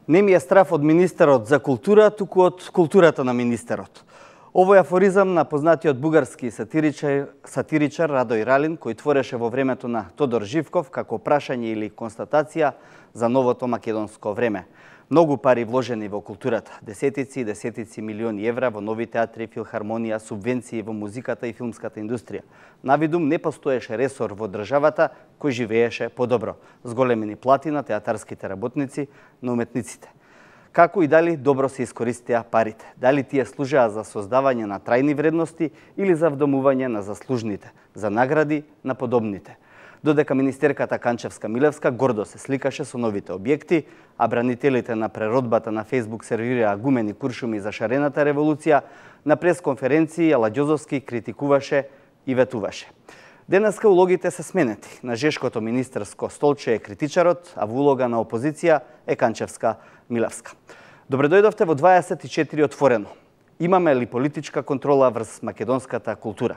Не ми е страф од министерот за култура, туку од културата на министерот. Овој афоризам на познатиот бугарски сатиричар Радој Ралин, кој твореше во времето на Тодор Живков како прашање или констатација за новото македонско време. Многу пари вложени во културата, десетици и десетици милиони евра во нови театри, филхармонија, субвенции во музиката и филмската индустрија. Навидум не постоеше ресор во државата кој живееше подобро, с големини плати на театарските работници, на уметниците. Како и дали добро се искористија парите, дали тие служеа за создавање на трајни вредности или за вдомување на заслужните, за награди на подобните. Додека министерката Канчевска-Милевска гордо се сликаше со новите објекти, а бранителите на преродбата на Фејсбук сервираа гумени куршуми за шарената револуција, на пресконференција Ладјозовски критикуваше и ветуваше. Денеска улогите се сменети. На жешкото министерско столче е критичарот, а во улога на опозиција е Канчевска-Милевска. Добре дојдовте во 24 отворено. Имаме ли политичка контрола врз македонската култура?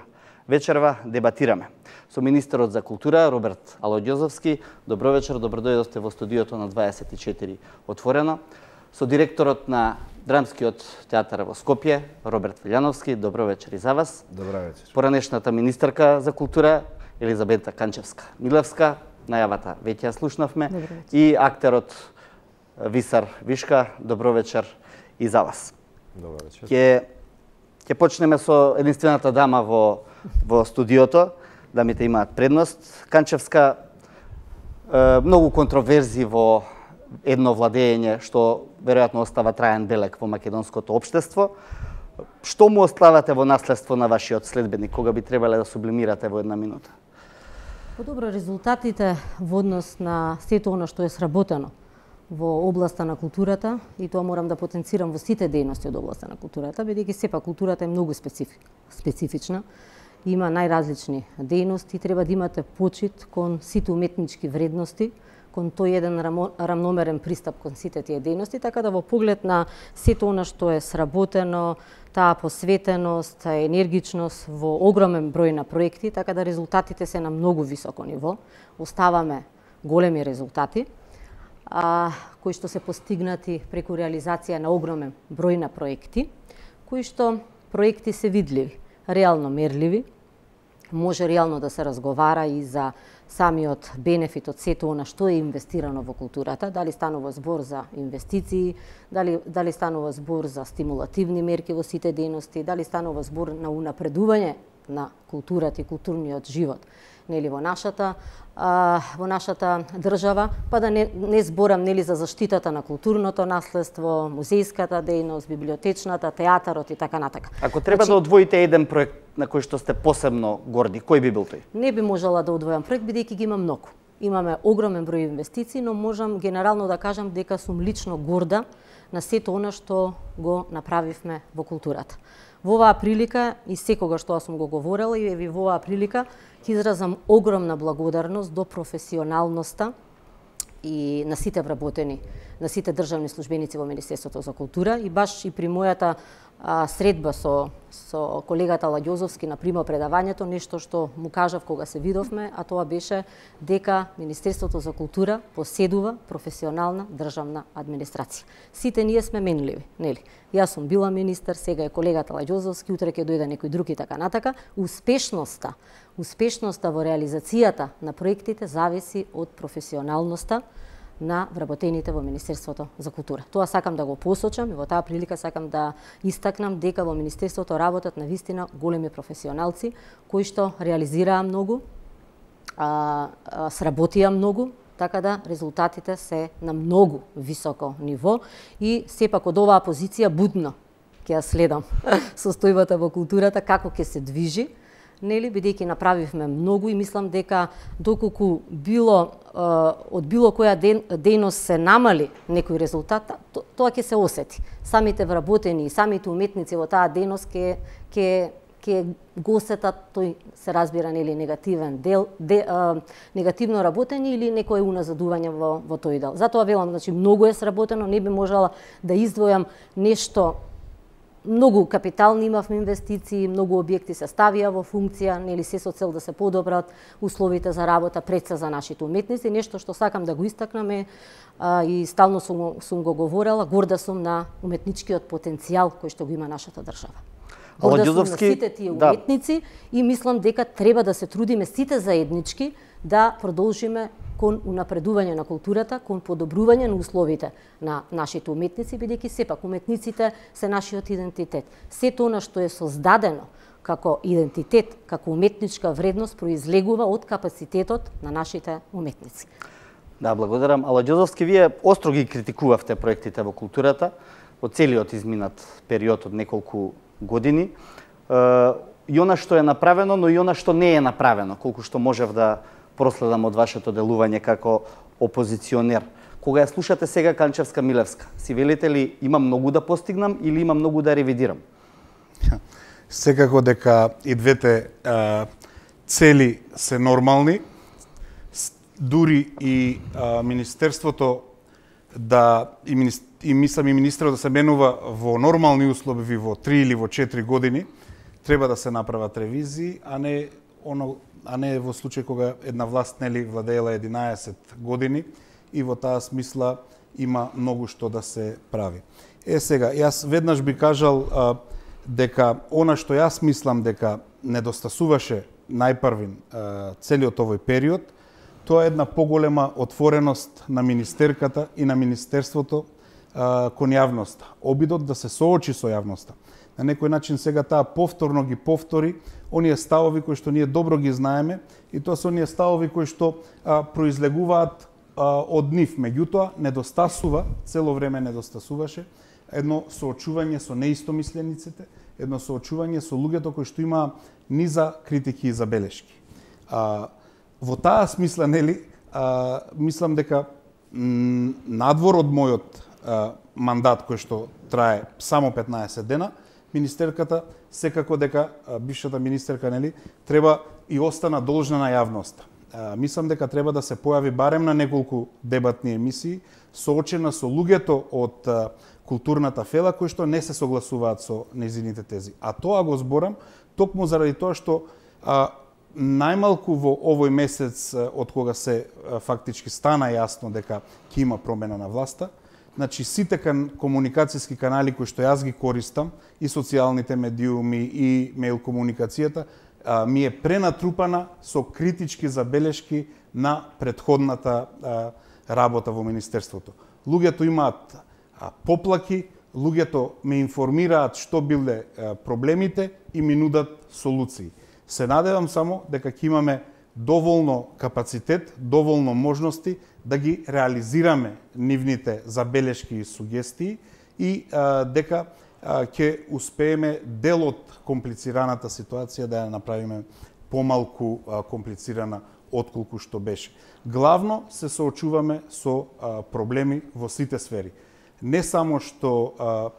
Вечерва дебатираме со министерот за култура Роберт Алоѓозовски. Добро вечер, добро дојдовте во студиото на 24 отворено. Со директорот на Драмскиот театар во Скопје Роберт Вилјановски. Добро вечер и за вас. Добро вечер. Поранешната министерка за култура Елизабета Канчевска-Милевска. Најавата веќе ја слушнавме. И актерот Висар Вишка. Добро вечер и за вас. Добро вечер. Ќе почнеме со единствената дама во студиото. Дамите имаат предност. Канчевска, многу контроверзи во едно владење што веројатно остава траен белег во македонското општество. Што му оставате во наследство на вашиот следбеник, кога би требале да сублимирате во една минута? Подобро, резултатите во однос на сето она што е сработено во областа на културата, и тоа морам да потенцирам во сите дејности од областа на културата, бидејќи сепак културата е многу специфична, има најразлични дејности, треба да имате почит кон сите уметнички вредности, кон тој еден рамномерен пристап кон сите тие дејности, така да во поглед на сето она што е сработено, таа посветеност, енергичност во огромен број на проекти, така да резултатите се на многу високо ниво. Оставаме големи резултати, кои што се постигнати преку реализација на огромен број на проекти, кои што проекти се видливи, реално мерливи, може реално да се разговара и за самиот бенефит од сето она што е инвестирано во културата, дали станува збор за инвестиции, дали станува збор за стимулативни мерки во сите дејности, дали станува збор на унапредување на културата и културниот живот, нели во нашата држава, па да не зборам нели за заштитата на културното наследство, музејската дејност, библиотечната, театарот и така натака. Ако треба да одвоите еден проект на кој што сте посебно горди, кој би бил тој? Не би можела да одвојам проект, бидејќи ги има многу. Имаме огромен број инвестиции, но можам генерално да кажам дека сум лично горда на сето она што го направивме во културата. Во оваа прилика и секогаш што сум го говорела и во оваа прилика ќе изразам огромна благодарност до професионалноста и на сите вработени, на сите државни службеници во Министерството за култура, и баш и при мојата средба со колегата Ладјозовски на примопредавањето, нешто што му кажав кога се видовме, а тоа беше дека Министерството за култура поседува професионална државна администрација. Сите ние сме менливи, нели? Јас сум била министер, сега е колегата Ладјозовски, утре ќе дојде некој друг и така натака. Успешноста во реализацијата на проектите зависи од професионалноста на вработените во Министерството за култура. Тоа сакам да го посочам и во таа прилика сакам да истакнам дека во Министерството работат на вистина големи професионалци кои што реализираа многу, сработија многу, така да резултатите се на многу високо ниво и сепак од оваа позиција будно ќе ја следам состојбата во културата, како ќе се движи, нели, бидејќи направивме многу и мислам дека доколку од било која дејност се намали некој резултат, тоа ќе се осети. Самите вработени и самите уметници во таа дејност ќе го осетат, тој се разбира нели негативен негативно работење или некое уназадување во тој дел. Затоа велам, значи многу е сработено, не би можела да издвојам нешто Многу капитални имавме инвестиции, многу објекти се ставија во функција, нели се со цел да се подобрат условите за работа пред се за нашите уметници, нешто што сакам да го истакнаме и стално сум го говорела, горда сум на уметничкиот потенцијал кој што го има нашата држава. Горда сум на сите тие уметници и мислам дека треба да се трудиме сите заеднички да продолжиме кон унапредување на културата, кон подобрување на условите на нашите уметници, бидејќи сепак уметниците се нашиот идентитет. Сето она што е создадено како идентитет, како уметничка вредност, произлегува од капацитетот на нашите уметници. Да, благодарам. Ала Ѓозовски, вие остро ги критикувавте проектите во културата во целиот изминат период од неколку години. И она што е направено, но и она што не е направено, колку што можев да проследам од вашето делување како опозиционер. Кога ја слушате сега Канчевска-Милевска, си велите ли има многу да постигнам или има многу да ревидирам? Секако дека и двете цели се нормални, дури и Министерството и мислам и министерот да се менува во нормални услови во 3 или во 4 години, треба да се направат ревизии, а не во случај кога една власт нели владеела 11 години и во таа смисла има многу што да се прави. Сега, јас веднаш би кажал дека она што јас мислам дека недостасуваше најпрвин целиот овој период, тоа е една поголема отвореност на министерката и на министерството кон јавноста. Обидот да се соочи со јавноста. На некој начин сега таа повторно ги повтори оние ставови кои што ние добро ги знаеме и тоа се оние ставови кои што произлегуваат од нив. Меѓутоа, цело време недостасуваше едно соочување со неистомислениците, едно соочување со луѓето кои што има низа критики и забелешки. Во таа смисла, нели, мислам дека надвор од мојот мандат кој што трае само 15 дена, министерката секако дека бившата министерка, нели, треба и остана должна на јавноста. Мислам дека треба да се појави барем на неколку дебатни емисии соочена со луѓето од културната фела кои што не се согласуваат со нејзините тези. А тоа го зборам токму заради тоа што најмалку во овој месец од кога се фактички стана јасно дека ќе има промена на власта, значи сите комуникацијски канали кои што јас ги користам, и социјалните медиуми и мејл комуникацијата, ми е пренатрупана со критички забелешки на претходната работа во министерството. Луѓето имаат поплаки, луѓето ме информираат што биле проблемите и ми нудат солуции. Се надевам само дека ќе имаме доволно капацитет, доволно можности да ги реализираме нивните забелешки и сугестии и дека ќе успееме дел од комплицираната ситуација да ја направиме помалку комплицирана отколку што беше. Главно се соочуваме со проблеми во сите сфери. Не само што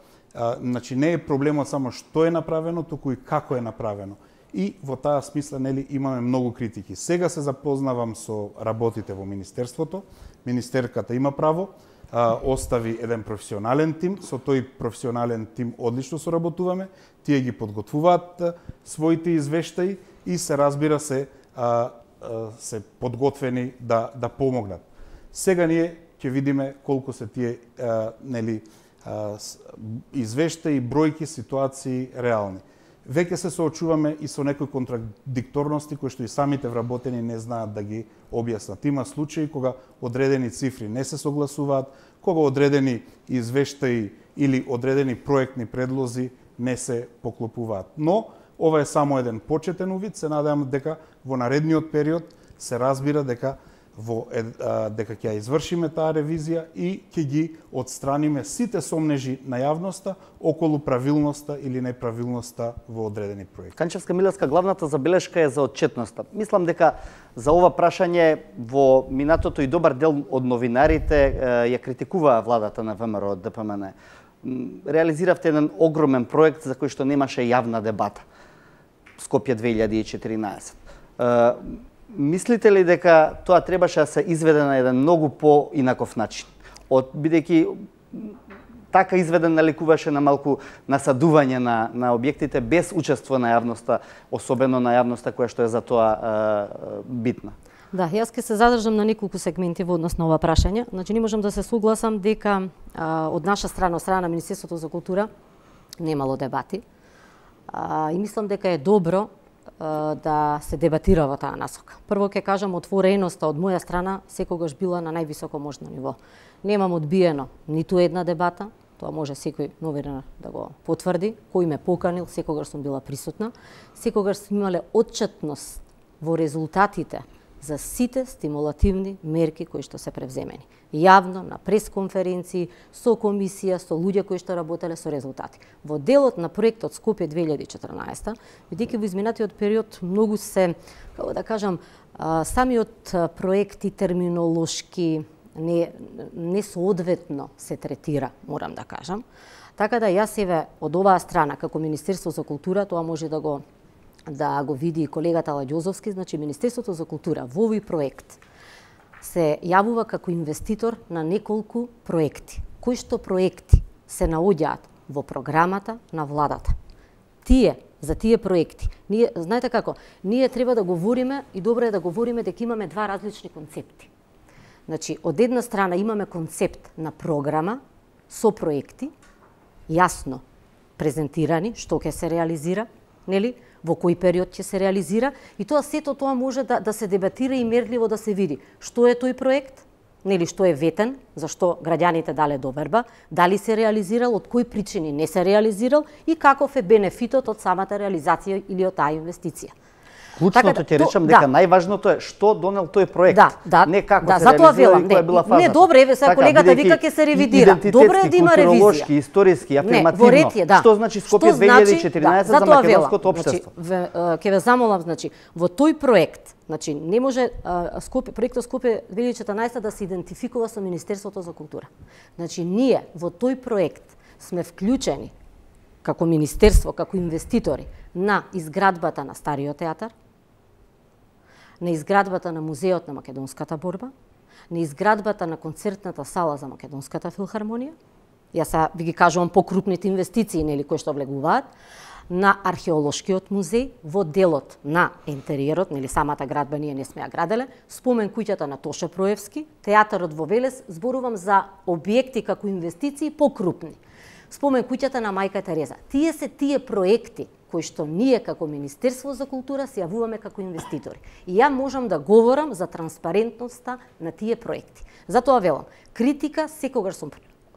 значи не е проблемот само што е направено, туку и како е направено. И во таа смисла, нели, имаме многу критики. Сега се запознавам со работите во министерството. Министерката има право, остави еден професионален тим, со тој професионален тим одлично соработуваме, тие ги подготвуваат своите извештаи и се разбира се подготвени да помогнат. Сега ние ќе видиме колку се тие нели извештаи, бројки, ситуации реални. Веќе се соочуваме и со некои контрадикторности кои што и самите вработени не знаат да ги објаснат. Има случаи кога одредени цифри не се согласуваат, кога одредени извештаи или одредени проектни предлози не се поклопуваат. Но ова е само еден почетен увид, се надевам дека во наредниот период се разбира дека дека ќе извршиме таа ревизија и ќе ги отстраниме сите сомнежи на јавноста околу правилноста или неправилноста во одредени проекти. Канчевска-Милевска, главната забелешка е за отчетноста. Мислам дека за ова прашање во минатото и добар дел од новинарите ја критикуваа владата на ВМРО од ДПМН. Реализиравте еден огромен проект за кој што немаше јавна дебата. Скопје 2014. Мислите ли дека тоа требаше да се изведе на еден многу поинаков начин? Бидејќи така изведен наликуваше на малку насадување на објектите без учество на јавноста, особено на јавноста која што е за тоа битна. Да, јас ќе се задржам на неколку сегменти во однос на ова прашање. Значи, не можам да се согласам дека од наша страна, од страна на Министерството за култура, немало дебати. И мислам дека е добро да се дебатира во таа насока. Прво ќе кажам, отвореноста од моја страна секогаш била на највисоко можно ниво. Немам одбиено ниту една дебата, тоа може секој новинар да го потврди, кој ме поканил, секогаш сум била присутна, секогаш сме имале отчетност во резултатите за сите стимулативни мерки кои што се превземени. Јавно, на пресконференции, со комисија, со луѓе кои што работеле со резултати. Во делот на проектот Скопје 2014, бидејќи во изминатиот период многу се, како да кажам, самиот проект и терминолошки несоодветно се третира, морам да кажам. Така да јас еве од оваа страна, како Министерство за култура, тоа може да го види и колегата Ладјозовски, значи Министерството за култура во овој проект се јавува како инвеститор на неколку проекти. Кои што проекти се наоѓаат во програмата на владата. За тие проекти, знаете како, ние треба да говориме и добро е да говориме дека имаме два различни концепти. Значи, од една страна имаме концепт на програма со проекти, јасно презентирани, што ќе се реализира, нели? Во кој период ќе се реализира, и тоа сето тоа може да се дебатира и мерливо да се види што е тој проект, нели, што е ветен, зашто граѓаните дале доверба, дали се реализирал, од кои причини не се реализирал и каков е бенефитот од самата реализација или од таа инвестиција. Клучното ќе речам дека најважното е што донел тој проект, не како се реализира и која била фазата. Не, добро, еве сега колегата вика ќе се ревидира. Добро е да има ревизија. Културолошки, историски, афирмативно. Што значи Скопје 2014 за македонското општество? Ќе ве замолам, значи, во тој проект, значи не може проектот Скопје 2014 да се идентификува со Министерството за култура. Значи ние во тој проект сме вклучени како министерство, како инвеститори на изградбата на Стариот театар, на изградбата на Музеот на македонската борба, на изградбата на концертната сала за Македонската филхармонија, јас ви ги кажувам покрупните инвестиции, нели, кои што влегуваат, на археолошкиот музеј, во делот на интериерот, нели, самата градба ние не сме ја граделе, спомен куќата на Тоша Проевски, театарот во Велес, зборувам за објекти како инвестиции покрупни. Спомен куќата на Мајка Тереза. Тие се тие проекти кои што ние како Министерство за култура се јавуваме како инвеститори. И ја можам да говорам за транспарентноста на тие проекти. Затоа велам, критика секогаш сум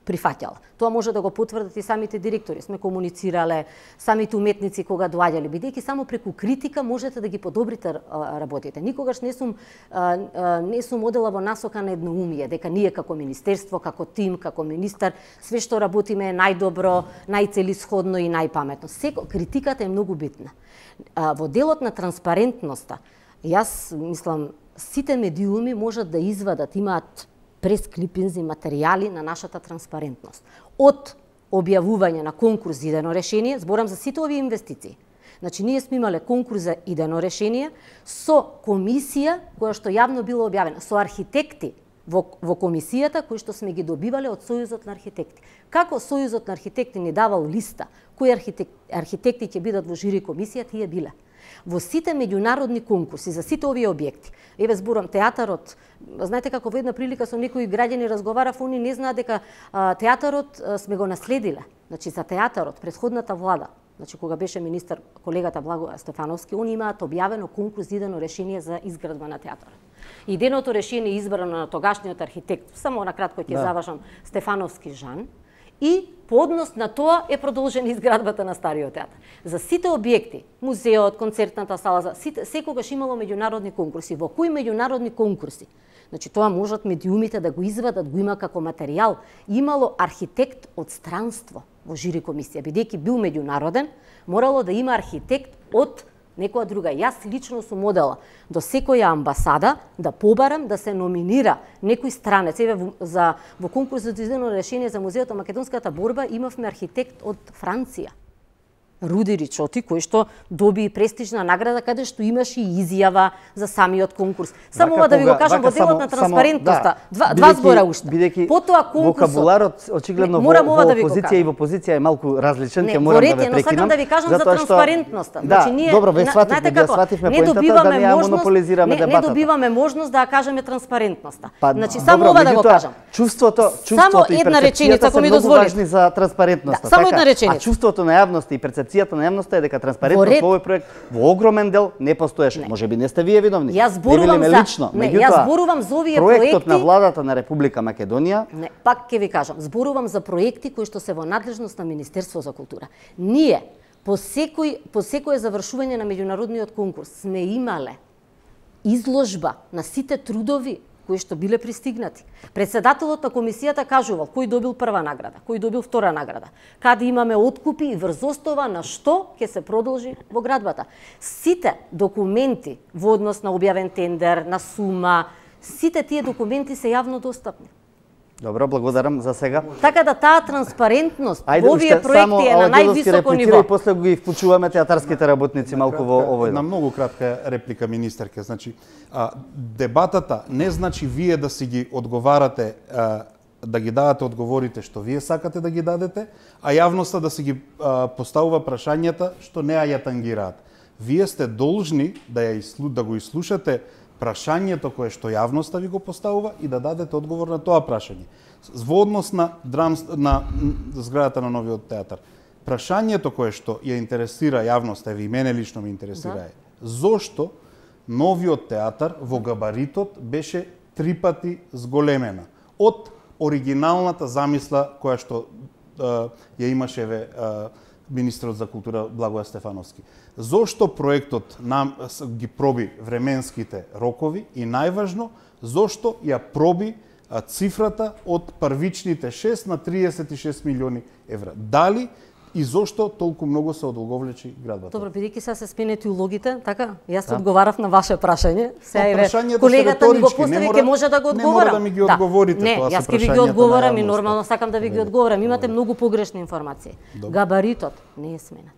прифаќала. Тоа може да го потврдат и самите директори. Сме комуницирале, самите уметници кога доаѓале, бидејќи само преку критика можете да ги подобрите работите. Никогаш не сум одела во насока на едноумие, дека ние како министерство, како тим, како министар, све што работиме е најдобро, најцелисходно и најпаметно. Критиката е многу битна. Во делот на транспарентноста, јас мислам, сите медиуми можат да извадат, имаат пресклипинзи, материјали на нашата транспарентност. Од објавување на конкурс за идено решение, зборам за сите овие инвестиции. Значи, ние сме имале конкурс за идено решение со комисија која што јавно била објавена, со архитекти во комисијата кои што сме ги добивале од Сојузот на архитекти. Како Сојузот на архитекти ни давал листа кои архитекти ќе бидат во жири комисија, тие биле. Во сите меѓународни конкурси за сите овие објекти. Еве зборам театарот. Знаете како во една прилика со некои граѓани разговарав, они не знаат дека театарот сме го наследиле. Значи за театарот претходната влада, значи кога беше министар колегата Благо Стефановски, они имаат објавено конкурс за идено решение за изградба на театарот. Иденото решение е избрано на тогашниот архитект, само на кратко ќе завршам, Стефановски Жан, и по однос на тоа е продолжена изградбата на Стариот театар. За сите објекти, музеот, концертната сала, секогаш имало меѓународни конкурси. Во кои меѓународни конкурси? Значи тоа можат медиумите да го извадат, го има како материјал. Имало архитект од странство во жири комисија, бидејќи бил меѓународен, морало да има архитект од некоја друга. Јас лично сум одела до секоја амбасада да побарам да се номинира некој странец. Еве во конкурс за идено решение за Музеот на Македонската борба имавме архитект од Франција. Руди Ричоти, кој што доби престижна награда, каде што имаше и изјава за самиот конкурс. Само ова да ви го кажам во делот на транспарентноста. Два збора уште. Потоа конкурсот. Вокабуларот очигледно во опозиција и во позиција е малку различен, ќе морам да ве прекинам. Но сакам да ви кажам за транспарентноста. Значи ние добро, ве свативме, ја свативме поентата да не монополизираме дебатата. Не добиваме можност да кажеме транспарентноста. Значи само ова да го кажам. Чувството и перцепцијата се многу важни за транспарентноста. Само една реченица. А чувството на јавноста и перцепцијата на јавноста е дека транспарентност во овој проект во огромен дел не постоеше. Можеби не сте вие виновни. Јас зборувам за лично. Јас зборувам за овие проекти. Проектот на владата на Република Македонија. Не, пак ќе ви кажам, зборувам за проекти кои што се во надлежност на Министерство за култура. Ние по секое завршување на меѓународниот конкурс сме имале изложба на сите трудови кои што биле пристигнати. Председателот на комисијата кажувал кој добил прва награда, кој добил втора награда, каде имаме откупи и врз основа на што ќе се продолжи во градбата. Сите документи во однос на објавен тендер, на сума, сите тие документи се јавно достапни. Добро, благодарам за сега. Така да таа транспарентност во овие проекти е на највисоко ниво. И после го и вклучуваме театарските работници малку во овој. На многу кратка реплика, министерке. Значи, дебатата не значи вие да си ги одговарате, да ги давате одговорите што вие сакате да ги дадете, а јавноста да си ги поставува прашањата што не ја тангираат. Вие сте должни да го изслушате прашањето кое што јавноста ви го поставува и да дадете одговор на тоа прашање. Во однос на зградата на новиот театар. Прашањето кое што ја интересира јавноста, и мене лично ме интересира е зошто новиот театар во габаритот беше 3 пати зголемена од оригиналната замисла која што ја имаше министерот за култура Благоја Стефановски. Зошто проектот ги проби временските рокови и најважно, зошто ја проби цифрата од првичните 6 на 36 милиони евра. Дали и зошто толку многу се одолговлечи градбата? Добро, бидејќи се спинети улогите, така, јас одговарав на ваше прашање. Прашањето колегата ми го постави, ќе може да го одговорам. Не мора да ми ги одговорите, не, тоа се јас ќе ви ги одговорам и нормално сакам да ви ги одговорам. Имате многу погрешни информации. Габаритот не е сменат.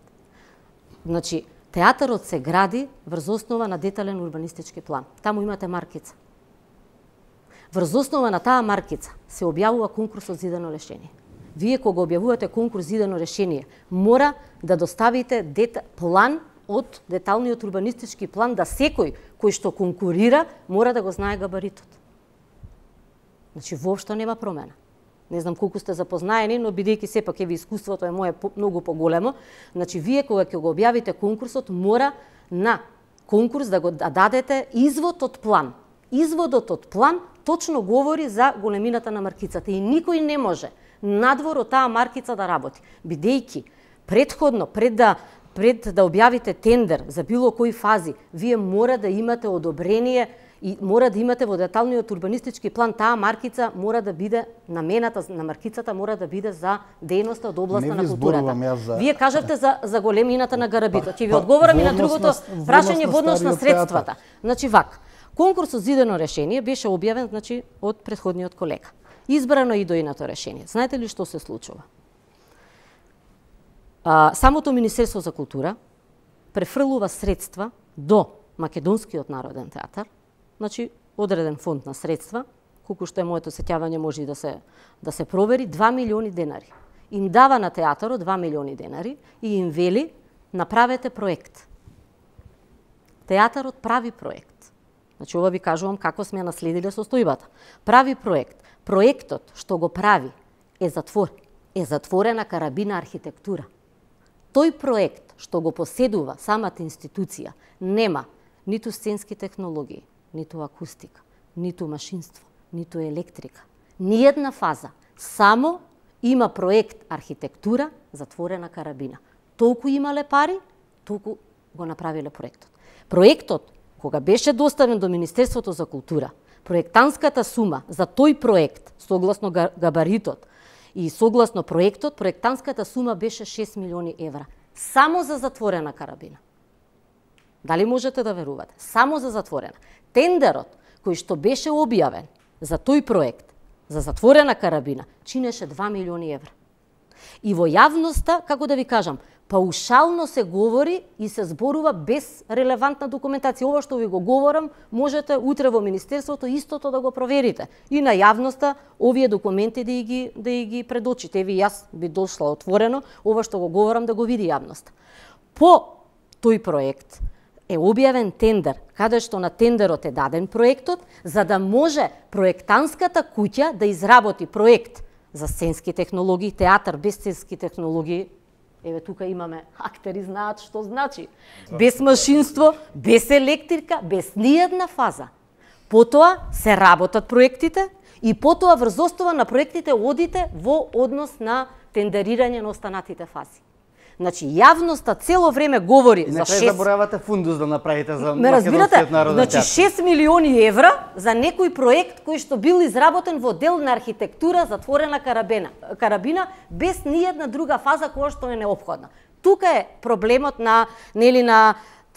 Значи, театарот се гради врз основа на детален урбанистички план. Таму имате маркица. Врз основа на таа маркица се објавува конкурсот за идено решение. Вие кога објавувате конкурс за идено решение, мора да доставите план од деталниот урбанистички план, да секој кој што конкурира мора да го знае габаритот. Значи, воопшто нема промена. Не знам колку сте запознаени, но бидејќи сепак ви искуството е мое многу поголемо, значи вие кога ќе го објавите конкурсот, мора на конкурс да го дадете извод од план. Изводот од план точно говори за големината на маркицата и никој не може надвор од таа маркица да работи, бидејќи претходно пред да објавите тендер за било кои фази, вие мора да имате одобрение и мора да имате во деталниот урбанистички план таа маркица мора да биде намената на маркицата мора да биде за дејноста од областа на културата. Вие кажавте за големината на габаритот. Ќе ви одговорам и на другото прашање во однос на средствата. Значи вак, конкурсот за идено решение беше објавен значи од претходниот колега. Избрано и дојното решение. Знаете ли што се случува? Самото Министерство за култура префрлува средства до Македонскиот народен театар, значи одреден фонд на средства, колку што е моето сеќавање може и да се провери, 2 милиони денари. Им дава на театарот 2 милиони денари и им вели направете проект. Театарот прави проект. Значи ова ви кажувам како сме наследиле состојбата. Прави проект. Проектот што го прави е затворена карабина архитектура. Тој проект што го поседува самата институција нема ниту сценски технологии, ниту акустика, ниту машинство, ниту електрика. Ниедна фаза. Само има проект архитектура, затворена карабина. Толку имале пари, толку го направиле проектот. Проектот, кога беше доставен до Министерството за култура, проектанската сума за тој проект, согласно габаритот и согласно проектот, проектанската сума беше 6 милиони евра. Само за затворена карабина. Дали можете да верувате? Само за затворена. Тендерот, кој што беше објавен за тој проект, за затворена карабина, чинеше 2 милиони евра. И во јавноста, како да ви кажам, паушално се говори и се зборува без релевантна документација. Ова што ви го говорам, можете утре во Министерството истото да го проверите. И на јавноста овие документи да ги предочите. Еви, јас би дошла отворено, ова што го говорам да го види јавноста. По тој проект е објавен тендер, каде што на тендерот е даден проектот, за да може проектанската куќа да изработи проект за сценски технологии, театар без сценски технологии. Еве тука имаме актери, знаат што значи. Без машинство, без електрика, без ниедна фаза. Потоа се работат проектите и потоа врз основа на проектите одите во однос на тендерирање на останатите фази. Значи, јавноста цело време говори за 6... И не заборавате фундус да направите за Ме разбирате? Македонскиот народен театар. Значи, 6 милиони евра за некој проект кој што бил изработен во дел на архитектура затворена карабина без ниедна друга фаза која што е неопходна. Тука е проблемот на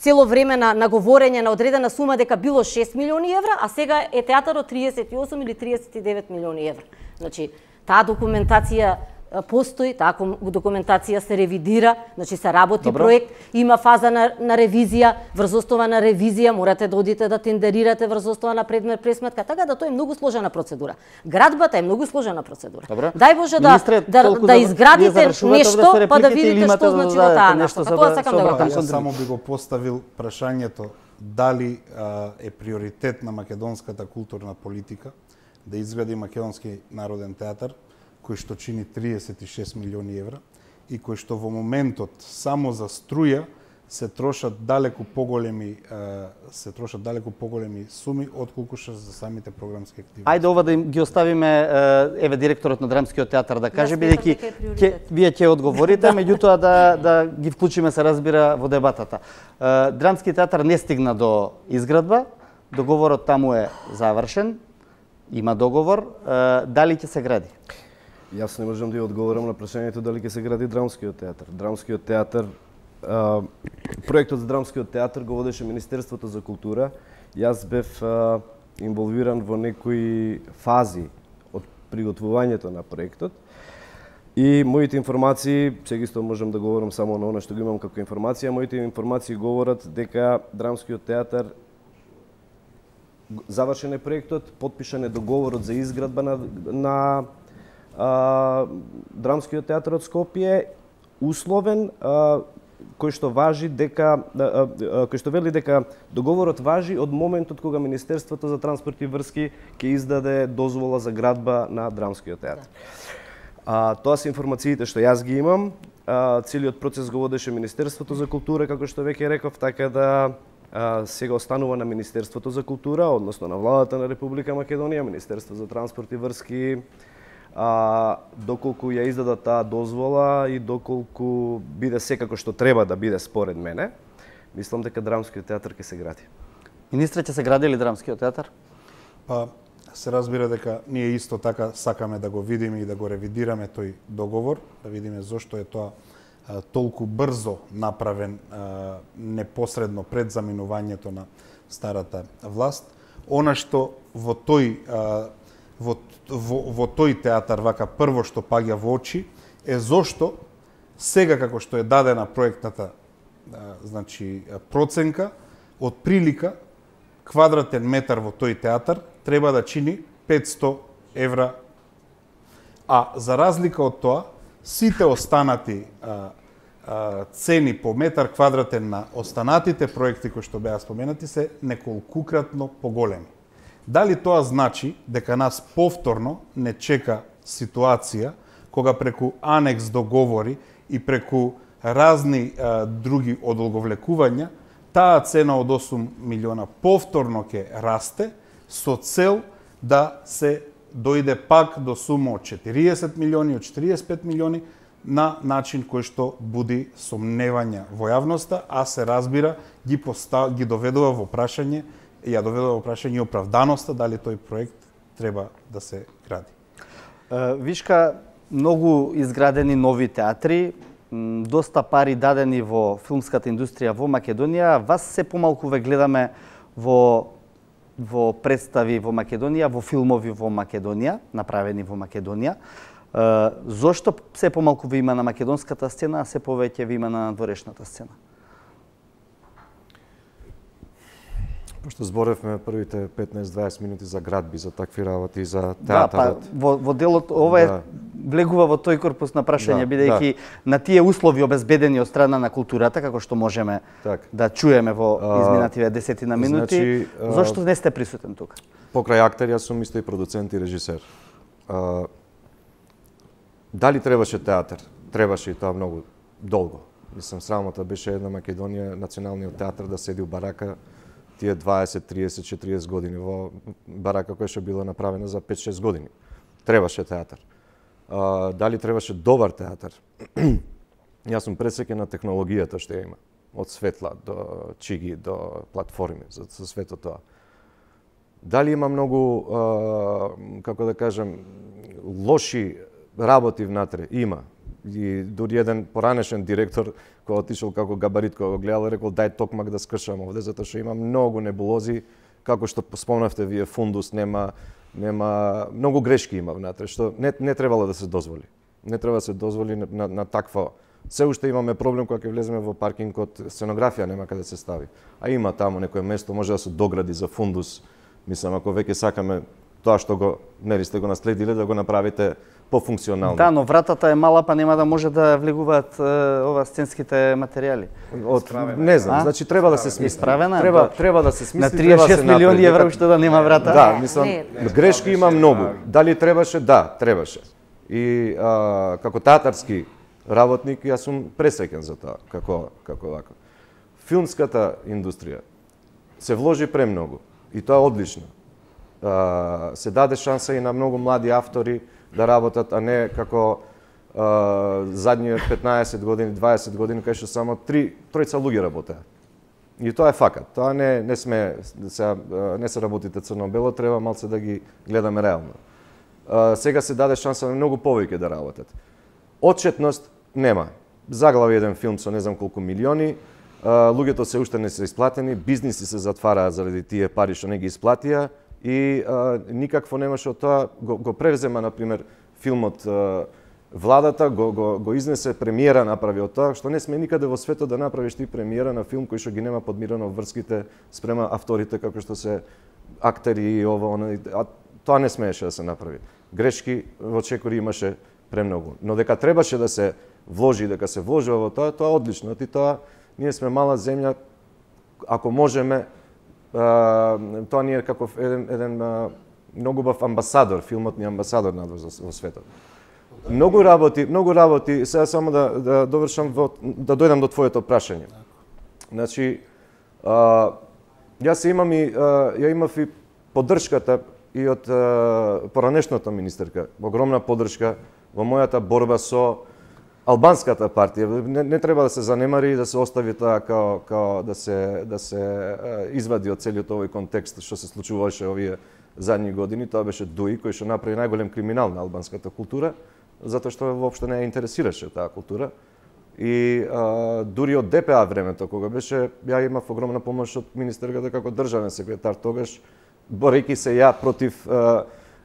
цело време на говорење на одредена сума дека било 6 милиони евра, а сега е театарот 38 или 39 милиони евра. Значи, таа документација постои, таа документација се ревидира, значи се работи проект, има фаза на ревизија, врз основа на ревизија морате да одите да тендерирате врз основа на предмет пресметка, така да тоа е многу сложена процедура. Градбата е многу сложена процедура. Добре. Дај Боже да изградите нешто, па да видите што значи во таа нешто. Тоа сакам да го кажам. Само би го поставил прашањето дали е приоритет на македонската културна политика да изгради Македонски народен театар, кој што чини 36 милиони евра и кој што во моментот само за струја се трошат далеку поголеми суми отколку што за самите програмски активности. Ајде ова да ги оставиме еве директорот на Драмскиот театар да каже, бидејќи вие ќе одговорите, меѓутоа да ги вклучиме, се разбира, во дебатата. Драмски театар не стигна до изградба, договорот таму е завршен, има договор, дали ќе се гради? Јас не можам да ја одговорам на прашањето дали ќе се гради Драмскиот театар. Драмскиот театар, проектот за Драмскиот театар го водеше Министерството за култура. Јас бев инволвиран во некои фази од приготвувањето на проектот. И моите информации, сега исто можам да говорам само на она што го имам како информација, моите информации говорат дека Драмскиот театар завршен е проектот, подпишан е договорот за изградба на Драмскиот театар од Скопје, условен, кој што вели дека договорот важи од моментот кога Министерството за транспорт и врски ќе издаде дозвола за градба на Драмскиот театар. Тоа се информациите што јас ги имам. Целиот процес го водеше Министерството за култура, како што веќе реков, така да сега останува на Министерството за култура, односно на владата на Република Македонија, Министерство за транспорт и врски, доколку ја издадат таа дозвола и доколку биде секако што треба да биде според мене, мислам дека Драмскиот театар ќе се гради. Министре, ќе се гради ли Драмскиот театар? Па се разбира дека ние исто така сакаме да го видиме и да го ревидираме тој договор, да видиме зошто е тоа толку брзо направен непосредно пред заминувањето на старата власт. Она што во тој театар вака прво што паѓа во очи е зошто сега како што е дадена проектната проценка, од прилика квадратен метар во тој театар треба да чини 500 евра. А за разлика од тоа, сите останати цени по метар квадратен на останатите проекти кои што беа споменати се неколкукратно поголеми. Дали тоа значи дека нас повторно не чека ситуација кога преку анекс договори и преку разни други одолговлекувања таа цена од 8 милиона повторно ќе расте со цел да се дојде пак до сума од 40 милиони, од 45 милиони на начин кој што буди сомневања во јавноста, а се разбира ги доведува во прашање и оправданоста дали тој проект треба да се гради. Вишка, многу изградени нови театри, доста пари дадени во филмската индустрија во Македонија. Вас се помалку ве гледаме во представи во Македонија, во филмови во Македонија, направени во Македонија. Зошто се помалку ви има на македонската сцена, а се повеќе ви има на надворешната сцена? Пошто зборевме првите 15-20 минути за градби, за такви работи, за театарот. Да, во делот ова влегува во тој корпус на прашање, бидејќи на тие услови обезбедени од страна на културата, како што можеме да чуеме во изминативе 10 минути, зошто не сте присутен тука? Покрај актер, јас сум исто и продуцент и режисер. Дали требаше театар? Требаше и тоа многу долго. Мислам, срамота беше една Македонија, националниот театар да седи у барака тие 20, 30, 40 години во барака која што била направена за 5-6 години. Требаше театар. Дали требаше добар театар? Јас сум пресеќен на технологијата што има. Од светла до чиги, до платформи за свето тоа. Дали има многу, како да кажам, лоши работи внатре? Има. И дури еден поранешен директор кој отишол како габарит, кој го гледал, рекол дај токмак да скршам овде, затоа што има многу небулози, како што спомнавте вие, фундус нема многу грешки има внатре, што не требало да се дозволи. Не треба да се дозволи на такво. Се уште имаме проблем кога ќе влеземе во паркингот, сценографија нема каде се стави. А има таму некое место, може да се догради за фундус. Мислам, ако веќе сакаме тоа што го, нели сте го наследиле, да го направите пофункционално. Да, но вратата е мала, па нема да може да влегуваат ова сценските материјали. Не знам, значи треба да се смисли. Исправена? Треба да се смисли. На 36 милиони евра уште да нема врата? Да, мислам, грешки има многу. Дали требаше? Да, требаше. И како театарски работник јас сум пресеќен за тоа, како вака. Филмската индустрија се вложи премногу и тоа е одлично. Се даде шанса и на многу млади автори да работат, а не како задниот 15 години, 20 години, кај што само тројца луѓе работеа. И тоа е факат. Тоа не се работите црно-бело, треба малце да ги гледаме реално. Сега се даде шанса на многу повеќе да работат. Отчетност нема. Заглави еден филм со не знам колку милиони, луѓето се уште не се исплатени, бизниси се затвараат заради тие пари што не ги исплатија, и никакво немаше од тоа. Го превзема, например, филмот Владата, го изнесе, премиера направи од тоа, што не сме никаде во светот да направиш ти премиера на филм кој што ги нема подмирено врските спрема авторите, како што се актери и ова, а тоа не смееше да се направи. Грешки во Чекори имаше премногу. Но дека требаше да се вложи, дека се вложува во тоа, тоа е одлично. И тоа, ние сме мала земја, ако можеме, тоа ни е како еден многу бав амбасадор, филмот ни е амбасадор во светот. Многу работи, сега само да довршам, да дојдам до твоето прашање. Значи, ја имав и поддршката и од поранешната министерка, огромна поддршка во мојата борба со албанската партија. Не треба да се занемари и да се остави тоа као да се извади од целиот овој контекст што се случуваше овие задни години. Тоа беше Дуи, кој што направи најголем криминал на албанската култура, затоа што воопшто не ја интересираше таа култура. И дури од ДПА времето, кога беше, ја имав огромна помош од министерката како државен секретар тогаш, борејќи се ја против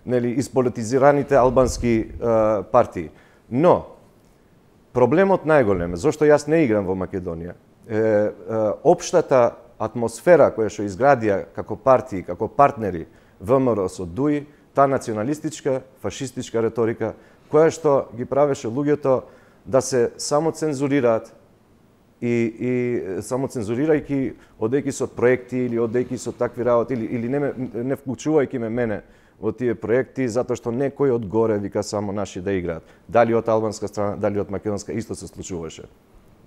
исполитизираните албански партии. Но проблемот најголем, зошто јас не играм во Македонија, е општата атмосфера која што изградија како партии, како партнери ВМРО со Дуи, таа националистичка, фашистичка реторика, која што ги правеше луѓето да се самоцензурираат и самоцензурирајќи, одејќи со проекти или одејќи со такви работи или не вклучувајќи мене во тие проекти, затоа што некој од горе вика само наши да играат. Дали од албанска страна, дали од македонска, исто се случуваше.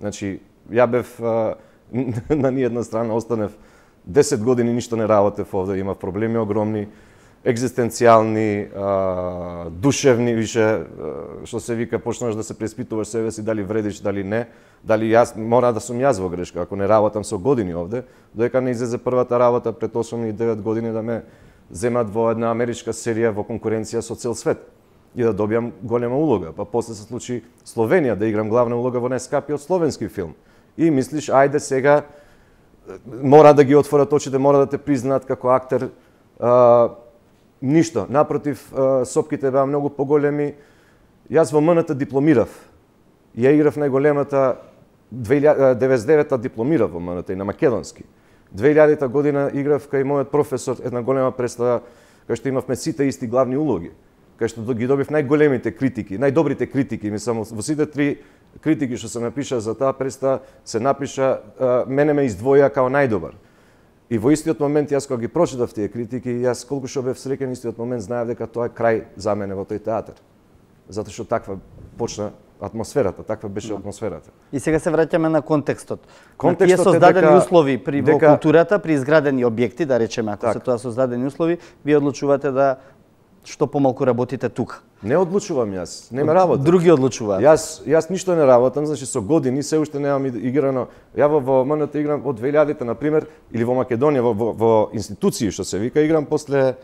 Значи, ја бев на ниједна страна, останев 10 години, ништо не работев овде, имав проблеми огромни, екзистенцијални, душевни, више, што се вика, почнаш да се преиспитуваш себе си, дали вредиш, дали не, дали јас, мора да сум јас во грешка, ако не работам со години овде, додека не излезе првата работа пред 8 и 9 години да ме земат во една америчка серија во конкуренција со цел свет и да добијам голема улога. Па после се случи Словенија да играм главна улога во најскапиот словенски филм. И мислиш, ајде сега мора да ги отворат очите, мора да те признаат како актер. Ништо, напротив, сопките беа многу поголеми Јас во МНТ дипломирав. Ја играв најголемата 99-та дипломирав во МНТ и на македонски. 2000-та година играв кај мојот професор една голема представа кај што имавме сите исти главни улоги. Кај што ги добив најголемите критики, најдобрите критики, мислам во сите три критики што се напиша за таа представа се напиша мене ме издвоја као најдобар. И во истиот момент јас кога ги прочитав тие критики, јас колку што бев среќен истиот момент знаев дека тоа е крај за мене во тој театар. Затоа што таква почна атмосферата, таква беше атмосферата. И сега се враќаме на контекстот. Контекстот тие создадени дека, услови при во културата, при изградени објекти, да речеме, ако се тоа создадени услови, вие одлучувате да што помалку работите тука. Не одлучувам јас, не ме работам. Други одлучуваат. Јас ништо не работам, значи со години се уште немам играно. Ја во МНТ играм од 2000-та на пример, или во Македонија во институции што се вика играм после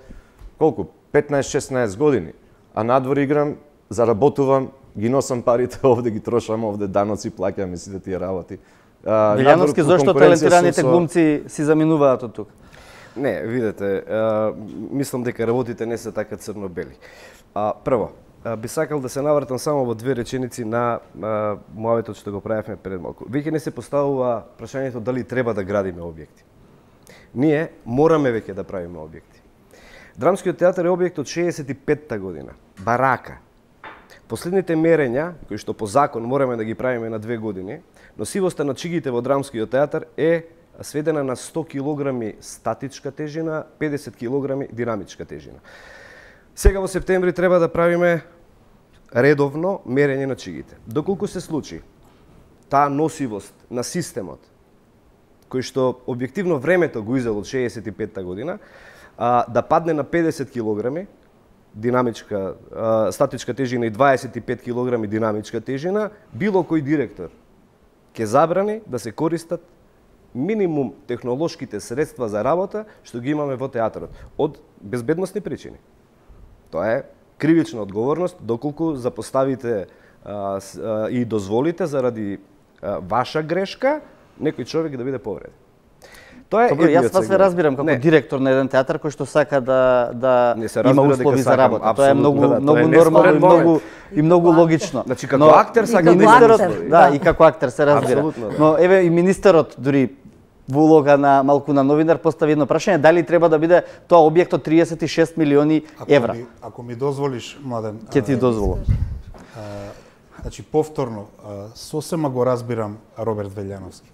колку 15-16 години, а надвор играм, заработувам, ги носам парите овде, ги трошам овде, даноци плаќам и сите тие работи. Велјановски, зошто талентираните глумци си заминуваат од тука? Не, видете, мислам дека работите не се така црно-бели. Прво, би сакал да се навратам само во две реченици на мојавето што го правевме пред малку. Веќе не се поставува прашањето дали треба да градиме објекти. Ние мораме веќе да правиме објекти. Драмскиот театар е објект од 65-та година. Барака. Последните мерења, кои што по закон мораме да ги правиме на 2 години, носивоста на чигите во Драмскиот театар е сведена на 100 килограми статичка тежина, 50 килограми динамичка тежина. Сега во септември треба да правиме редовно мерење на чигите. Доколку се случи таа носивост на системот, кој што објективно времето го изел од 65-та година, да падне на 50 килограми динамичка, статичка тежина и 25 килограми динамичка тежина, било кој директор ќе забрани да се користат минимум технолошките средства за работа што ги имаме во театарот од безбедносни причини. Тоа е кривична одговорност доколку запоставите и дозволите заради ваша грешка некој човек да биде повреден. Тоа е Добро, јас вас ве разбирам како директор на еден театар кој што сака да има услови за работа. Тоа е многу нормално и многу логично. Значи како актер сака да, и како актер се разбира. Но еве и министерот дури во улога на малку на новинар постави едно прашање дали треба да биде тоа објект од 36 милиони евра. Ако ми дозволиш, Младен. Ќе ти дозволам. Значи повторно сосема го разбирам Роберт Велјановски.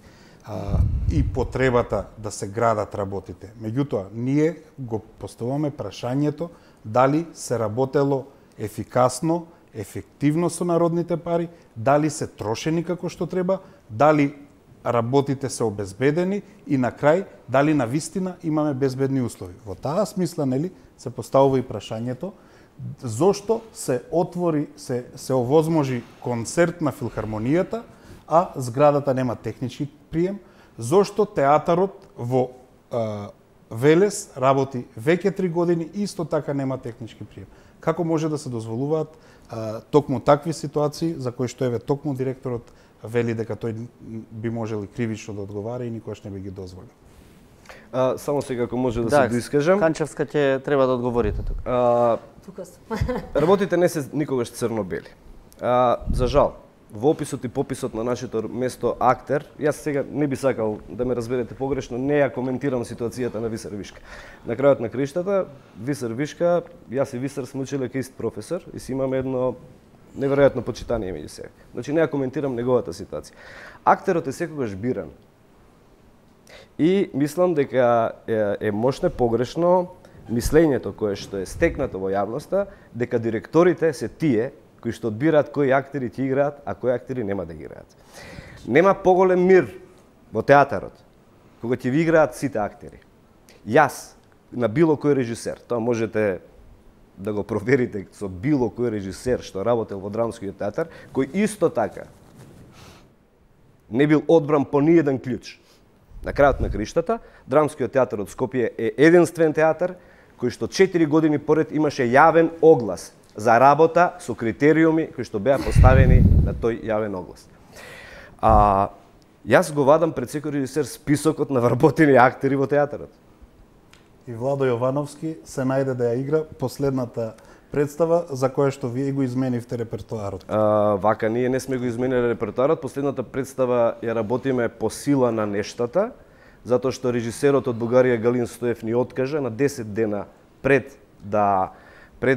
И потребата да се градат работите. Меѓутоа, ние го поставуваме прашањето дали се работело ефикасно, ефективно со народните пари, дали се трошени како што треба, дали работите се обезбедени и на крај дали на вистина имаме безбедни услови. Во таа смисла, нели, се поставува и прашањето зошто се отвори, се овозможи концерт на филхармонијата, а зградата нема технички прием, зошто театарот во Велес работи веќе 3 години и исто така нема технички прием. Како може да се дозволуваат токму такви ситуации за кои што еве токму директорот вели дека тој би можел и кривично да одговара и никош не би ги дозволил. Само сега ако може да се доискажам. Канчевска ќе треба да одговорите тука. Тука сум. Работите не се никогаш црно-бели. За жал, во описот и пописот на нашето место актер, јас сега не би сакал да ме разберете погрешно, не ја коментирам ситуацијата на Висар Вишка. На крајот на криштата, Висар Вишка, јас и Висар сме учеле кај ист професор и си имаме едно неверојатно почитание меѓу себе. Значи не ја коментирам неговата ситуација. Актерот е секогаш биран. И мислам дека е мошне погрешно мислењето кое што е стекнато во јавноста дека директорите се тие кои што одбираат кои актери ќе играат, а кои актери нема да ги играат. Нема поголем мир во театарот кога ќе ви играат сите актери. Јас на било кој режисер, тоа можете да го проверите со било кој режисер што работел во Драмскиот театар, кој исто така не бил одбран по ниеден клjuč. На крајот на криштата, Драмскиот театар од Скопје е единствен театар кој што 4 години поред имаше јавен оглас за работа со критериуми кои што беа поставени на тој јавен оглас. Јас го вадам пред секој режисер списокот на вработени актери во театарот. И Владо Јовановски се најде да ја игра последната представа за која што вие го изменивте репертоарот. Вака, ние не сме го изменили репертоарот. Последната представа ја работиме по сила на нештата, затоа што режисерот од Бугарија Галин Стоев ни откажа на 10 дена пред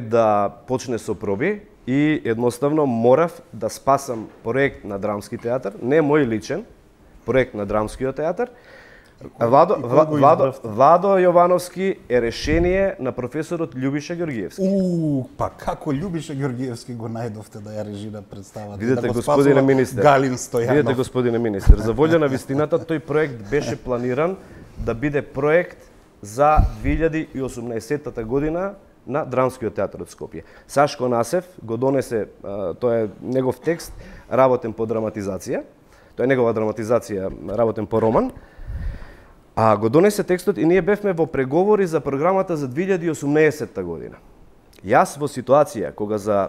да почне со проби и едноставно морав да спасам проект на Драмски театар, не мој личен, проект на Драмскиот театар. Владо Јовановски е решение на професорот Љубиша Ѓоргиевски. Па како Љубиша Ѓоргиевски го најдовте да ја режира представата? Видете, да господине министер. Галин Стојанов. Видете, господине министер, за волја на вистината, тој проект беше планиран да биде проект за 2018 година на Драмскиот театар од Скопје. Сашко Насев го донесе, тоа е негов текст, работен по драматизација. Тоа е негова драматизација, работен по роман. А го донесе текстот и ние бевме во преговори за програмата за 2018 година. Јас во ситуација кога за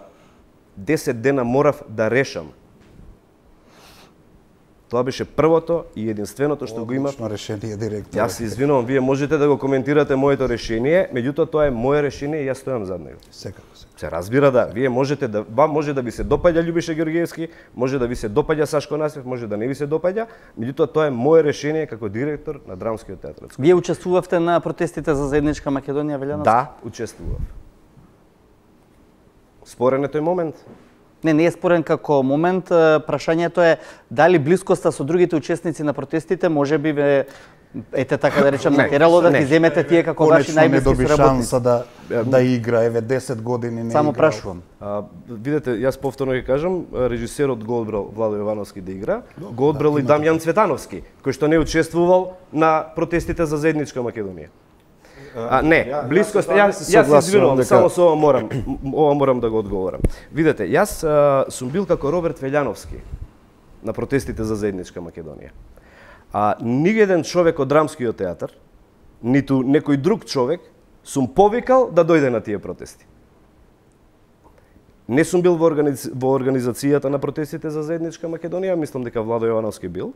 10 дена морав да решам. Тоа беше првото и единственото што го имав. Одлично решение, директор. Јас се извинувам, вие можете да го коментирате моето решение, меѓутоа тоа е мое решение и јас стојам зад него. Секако. Се разбира да, вие можете да може да ви се допаѓа Љубиша Ѓоргиевски, може да ви се допаѓа Сашко Насев, може да не ви се допаѓа, меѓутоа тоа е мое решение како директор на Драмскиот театар. Вие учествувавте на протестите за заедничка Македонија, Велјановски? Да, учествував. Спорен е тој момент? Не е спорен како момент. Прашањето е дали блискоста со другите учесници на протестите може би ве така да речем натерало да ти земете тие како ваши најблиски не доби соработници. шанса да игра, еве 10 години не Само игра. прашувам. Видете, јас повторно ќе кажам, режисерот го одбрал Владо Јовановски да игра, го одбрал и Дамјан Цветановски, кој што не учествувал на протестите за заедничка Македонија. Не, блискост, јас се извинувам, само со ова морам да го одговорам. Видете, јас сум бил како Роберт Велјановски на протестите за заедничка Македонија. Нигеден човек од Драмскиот театар, ниту некој друг човек, сум повикал да дојде на тие протести. Не сум бил во организацијата на протестите за заедничка Македонија, мислам дека Владо Јовановски бил.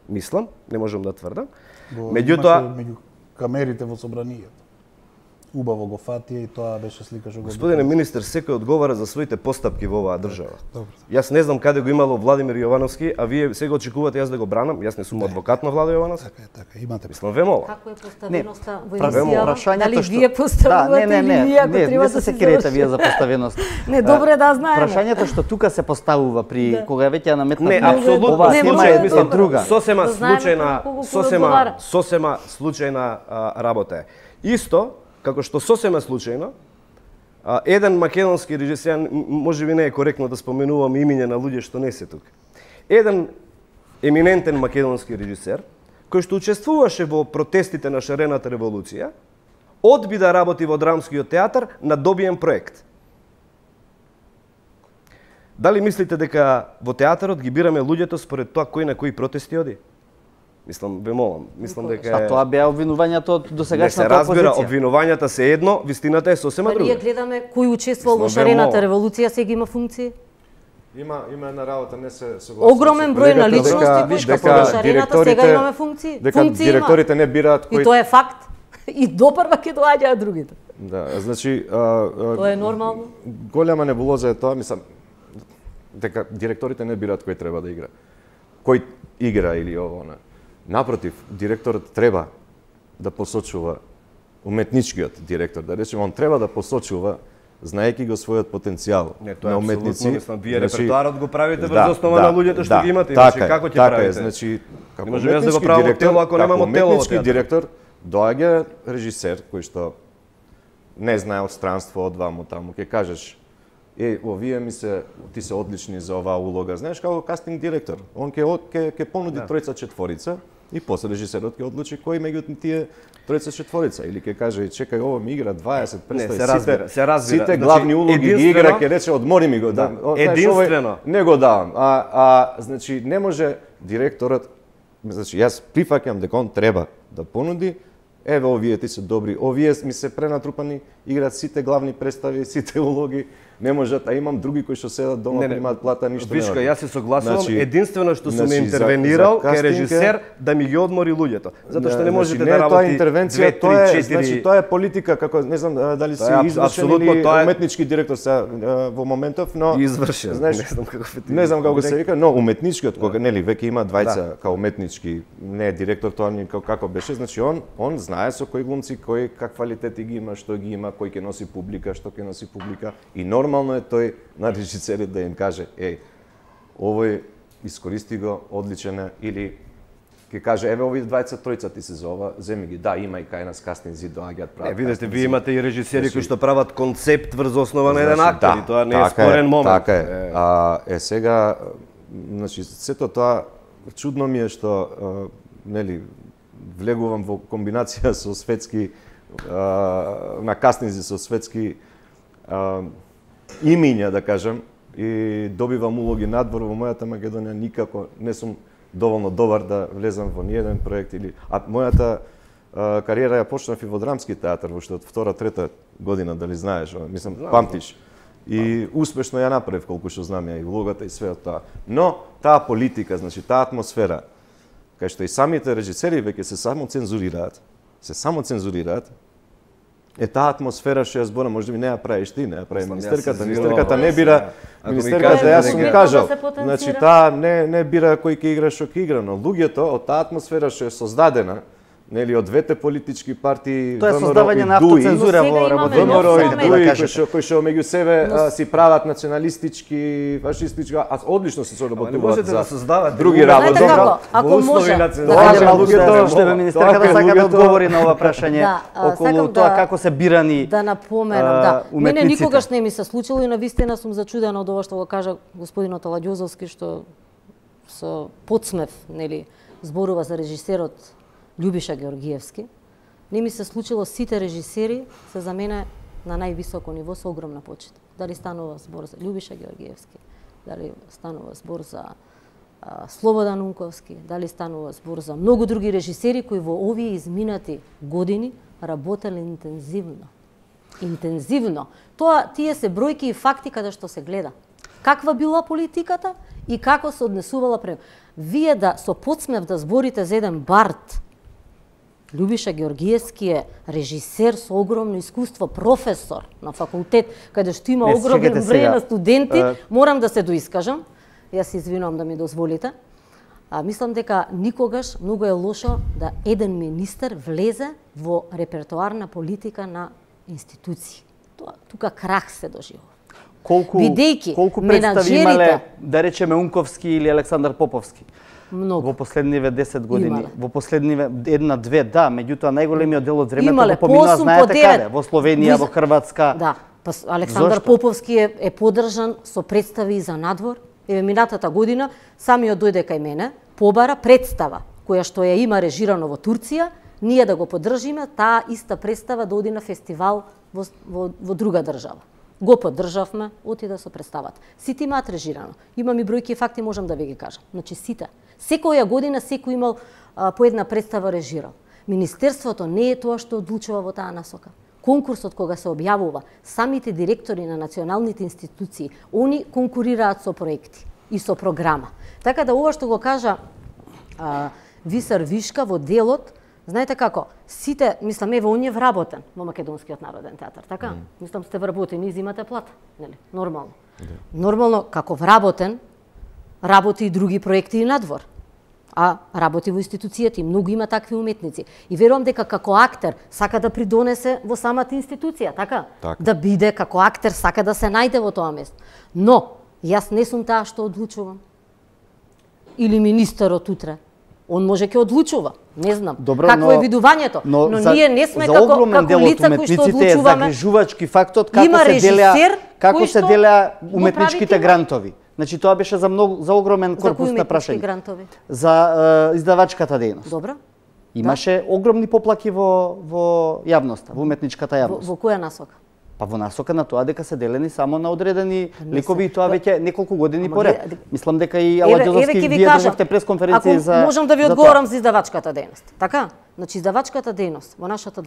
Мислам, не можам да тврдам. Меѓутоа, меѓу камерите во собранието. Убаво го фатија и тоа беше слика што го. Господине министер, секој одговара за своите постапки во оваа држава. Добро. Јас не знам каде го имало Владимир Јовановски, а вие сега очекувате јас да го бранам. Јас не сум адвокат на Владо Јовановски. Така, имате. Мислам вемола. Како е поставеноста во Прашањето емисија? Дали што- вие поставувате или ние ако треба не да се се криете заврши? вие за поставеност. Не, добро е да знаеме. Прашањето што тука се поставува при кога веќе ја наметнав. Не, апсолутно. Оваа Не, тема може е да добро. друга. Сосема Да знаеме случајна, колку одговара. сосема случајна работа е. Исто како што сосема случајно еден македонски режисер, можеби не е коректно да споменувам имиња на луѓе што не се тука. Еден еминентен македонски режисер кој што учествуваше во протестите на шарената револуција, одби да работи во Драмскиот театар на добиен проект. Дали мислите дека во театарот ги бираме луѓето според тоа кој на кои протести оди? Мислам, ве молам, мислам дека А тоа беа обвинувањата од не се досегашната разбира, опозиција. обвинувањата се едно, вистината е сосема Па ние друга. гледаме кој учествувал во Мислам, шарената ве револуција, сега има функции. Има една работа, не се согласувам. Огромен број на личности кои што во шарената сега имаме функции. Дека Функции има. директорите не бираат И кои. тоа е факт. И допрва ќе доаѓаат другите. Да, значи Тоа е нормално. голема небулоза е тоа, мислам дека директорите не бираат кој треба да игра. Кој игра или ово, не. Напротив, директорот треба да посочува уметничкиот директор, да речеме, он треба да посочува знаејќи го својот потенцијал Не, тоа е на апсолутно, уметници. мислам, вие репертоарот го правите врз Да, основа на луѓето што ги имате, така иначе како ќе така правите? Е, значи, како Не можам јас да го уметнички правам директор, тело ако немам како тело во уметнички театар. директор, доаѓа режисер кој што не знае од странство од ваму таму, ќе кажеш овие ти се одлични за оваа улога. Знаеш, како кастинг директор, он ќе понуди тројца четворица и после режисерот ќе одлучи кој меѓу тие тројца четворица или ќе каже чекај ово ми игра 20 представи. се разбира. Сите Значи, главни улоги ги игра, ќе рече одмори ми го, да. Единствено. Не го давам. Значи не може директорот, значи јас прифаќам дека он треба да понуди еве овие ти се добри, овие ми се пренатрупани, играат сите главни представи, сите улоги. не можат, а имам други кои што седат дома, примаат плата, ништо не. Вичка, јас се согласувам, Значи, единствено што сум значи, интервенирал за кај кастинг режисер да ми ги одмори луѓето. Затоа што не можете значи, да работи тоа интервенција, 2, 3, тоа е, 4... значи тоа е политика, како не знам дали си извршен или уметнички директор сега во моментов, но извршен, знаеш, не знам како не знам како се вика, но уметничкиот кога нели веќе има двајца као уметнички, не е директор, тоа не како беше, значи он знае со кои глумци, кои как квалитети ги има, што ги има, кој ќе носи публика, што ќе носи публика и нормално е тој на режисерите да им каже, овој искористи го, одличен е, или ќе каже, еве овие двајца тројца ти се за ова, земи ги, да, има и кај нас кастинзи доаѓаат прават. Видете, вие имате и режисери кои што прават концепт врз основа на еден актер и тоа не е спорен момент. Така е. Сега, значи, сето тоа чудно ми е што нели влегувам во комбинација со светски на кастинзи со светски имиња, да кажем, и добивам улоги надвор во мојата Македонија, никако не сум доволно добар да влезам во ниеден проект или мојата кариера ја почнав и во драмски театар, во што од втора, трета година, дали знаеш, мислам, памтиш. И успешно ја направив колку што знам ја и улогата и све тоа. Но таа политика, значи таа атмосфера, кај што и самите режисери веќе се само цензурираат, таа атмосфера што ја зборам, можеби не ја правиш ти, не ја прави министерката. Министерката не бира, министерката јас сум кажал, значи таа не бира кој ќе игра што ќе игра, но луѓето од таа атмосфера што е создадена, нели од двете политички партии тоа е создавање на автоцензура во работата, кои што меѓу себе си прават националистички, фашистички, а одлично се соработуваат за други работи. Ако може, што министерката сака да одговори на ова прашање околу тоа како се бирани да напоменам, мене никогаш не ми се случило и навистина сум зачудена од ова што го кажа господинот Аладјозовски, што со подсмев, нели, зборува за режисерот Љубиша Георгиевски. Не ми се случило, сите режисери се за мене на највисоко ниво со огромна почит. Дали станува збор за Љубиша Георгиевски, дали станува збор за Слободан Унковски, дали станува збор за многу други режисери кои во овие изминати години работеле интензивно. Тоа тие се бројки и факти каде што се гледа. Каква била политиката и како се однесувала према. Вие да со подсмев да зборите за еден бард, Љубиша Георгиевски е режисер со огромно искуство, професор на факултет, каде што има огромен број на студенти, морам да се доискажам. Јас се извинувам да ми дозволите. Мислам дека никогаш многу е лошо да еден министер влезе во репертоарна политика на институции. Тука крах се доживува. Колку представи имале, да речеме, Унковски или Александар Поповски? Многу. Во последниве 10 години, во последниве 1-2, да, меѓутоа најголемиот дел од времето го поминува, знаете каде, во Словенија, во Хрватска. Да, Александар Поповски е поддржан со представи за надвор. Еве минатата година самиот дојде кај мене, побара представа која што ја има режирано во Турција, ние да го поддржиме, таа иста представа да оди на фестивал во друга држава. Го поддржавме, отида со представата. Сите имаат режирано. Имам и бројки и факти, можам да ви ги кажам. Значи сите. Секоја година секој имал по една представа режирал. Министерството не е тоа што одлучува во таа насока. Конкурсот кога се објавува, самите директори на националните институции, они конкурираат со проекти и со програма. Така да ова што го кажа Висар Вишка во делот, знаете како, сите, мислам, еве он е вработен во Македонскиот народен театар, така? Мислам, сте вработени и зимате плата, нели? Нормално. Нормално, како вработен, работи и други проекти и надвор. А работи во институцијата и многу има такви уметници. И верувам дека како актер сака да придонесе во самата институција, така? Да биде како актер, сака да се најде во тоа место. Но, јас не сум таа што одлучувам. Или министерот утре. Он може ќе одлучува. Не знам. Добро, какво е видувањето. Но ние не сме како лица кои што одлучуваме. За загрижувачки фактот како се делеа уметничките грантови. Значи тоа беше за огромен корпус на прашања. За издавачката дејност. Добро. Имаше огромни поплаки во јавноста, во уметничката јавност. Во која насока? Па во насока на тоа дека се делени само на одредени ликови и тоа веќе неколку години поред. Мислам дека и Аладјозовски вие државте пресконференции за Ако можам да ви одговорам за издавачката дејност. Така? Значи издавачката дејност во нашата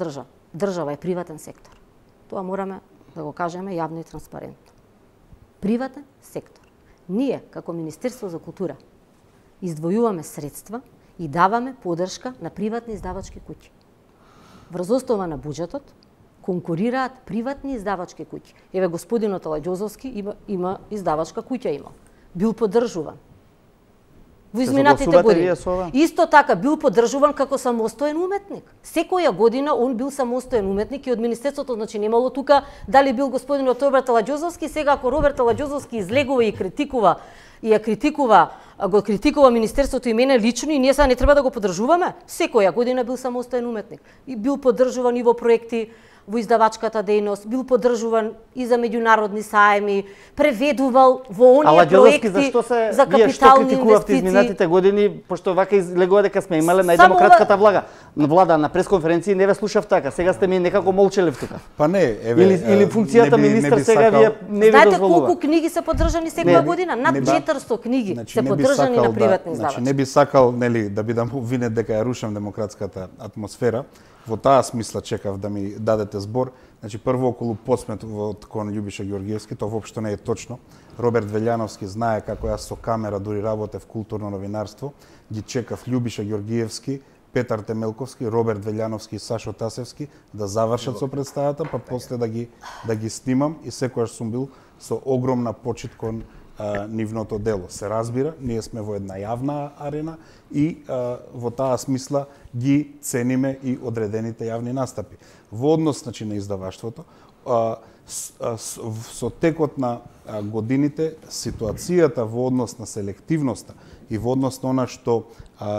држава е приватен сектор. Тоа мораме да го кажеме јавно и транспарентно. Приватен сектор. Ние, како Министерство за култура, издвојуваме средства и даваме подршка на приватни издавачки куќи. Врз основа на буџетот конкурираат приватни издавачки куќи. Еве господинот Аладјозовски има издавачка куќа имал. Бил поддржуван. Во изминатите години. Исто така бил поддржуван како самостоен уметник. Секоја година он бил самостоен уметник и од Министерството, значи немало тука дали бил господинот Роберт Аладјозовски, сега ако Роберт Аладјозовски излегува и критикува, го критикува Министерството и мене лично, и ние сега не треба да го поддржуваме. Секоја година бил самостоен уметник. И бил поддржуван и во проекти во издавачката дејност, бил поддржуван и за меѓународни саеми, преведувал во оние проекти за капитални инвестиции. Вие што критикувавте изминатите години, пошто вака излегува дека сме имале најдемократската влада на пресконференции, не ве слушав така. Сега сте ми некако молчелив тука. Па не, еве. Или функцијата министар сега вие не ви дозволува. Знаете колку книги се поддржани секоја година? Над 400 книги се поддржани на приватни издавачи. Значи не би сакал, нели, да бидам обвинет дека ја рушам демократската атмосфера. Во таа смисла чекав да ми дадете збор. Значи, прво околу подсметот кон Љубиша Ѓоргиевски, тоа воопшто не е точно. Роберт Велјановски знае како јас со камера дури работев културно новинарство. Ги чекав Љубиша Ѓоргиевски, Петар Темелковски, Роберт Велјановски и Сашо Тасевски да завршат со представата, па после да ги снимам, и секогаш сум бил со огромна почит кон нивното дело. Се разбира, ние сме во една јавна арена и во таа смисла ги цениме и одредените јавни настапи. Во однос, значи, на издаваштвото, со текот на годините, ситуацијата во однос на селективноста и во однос на она што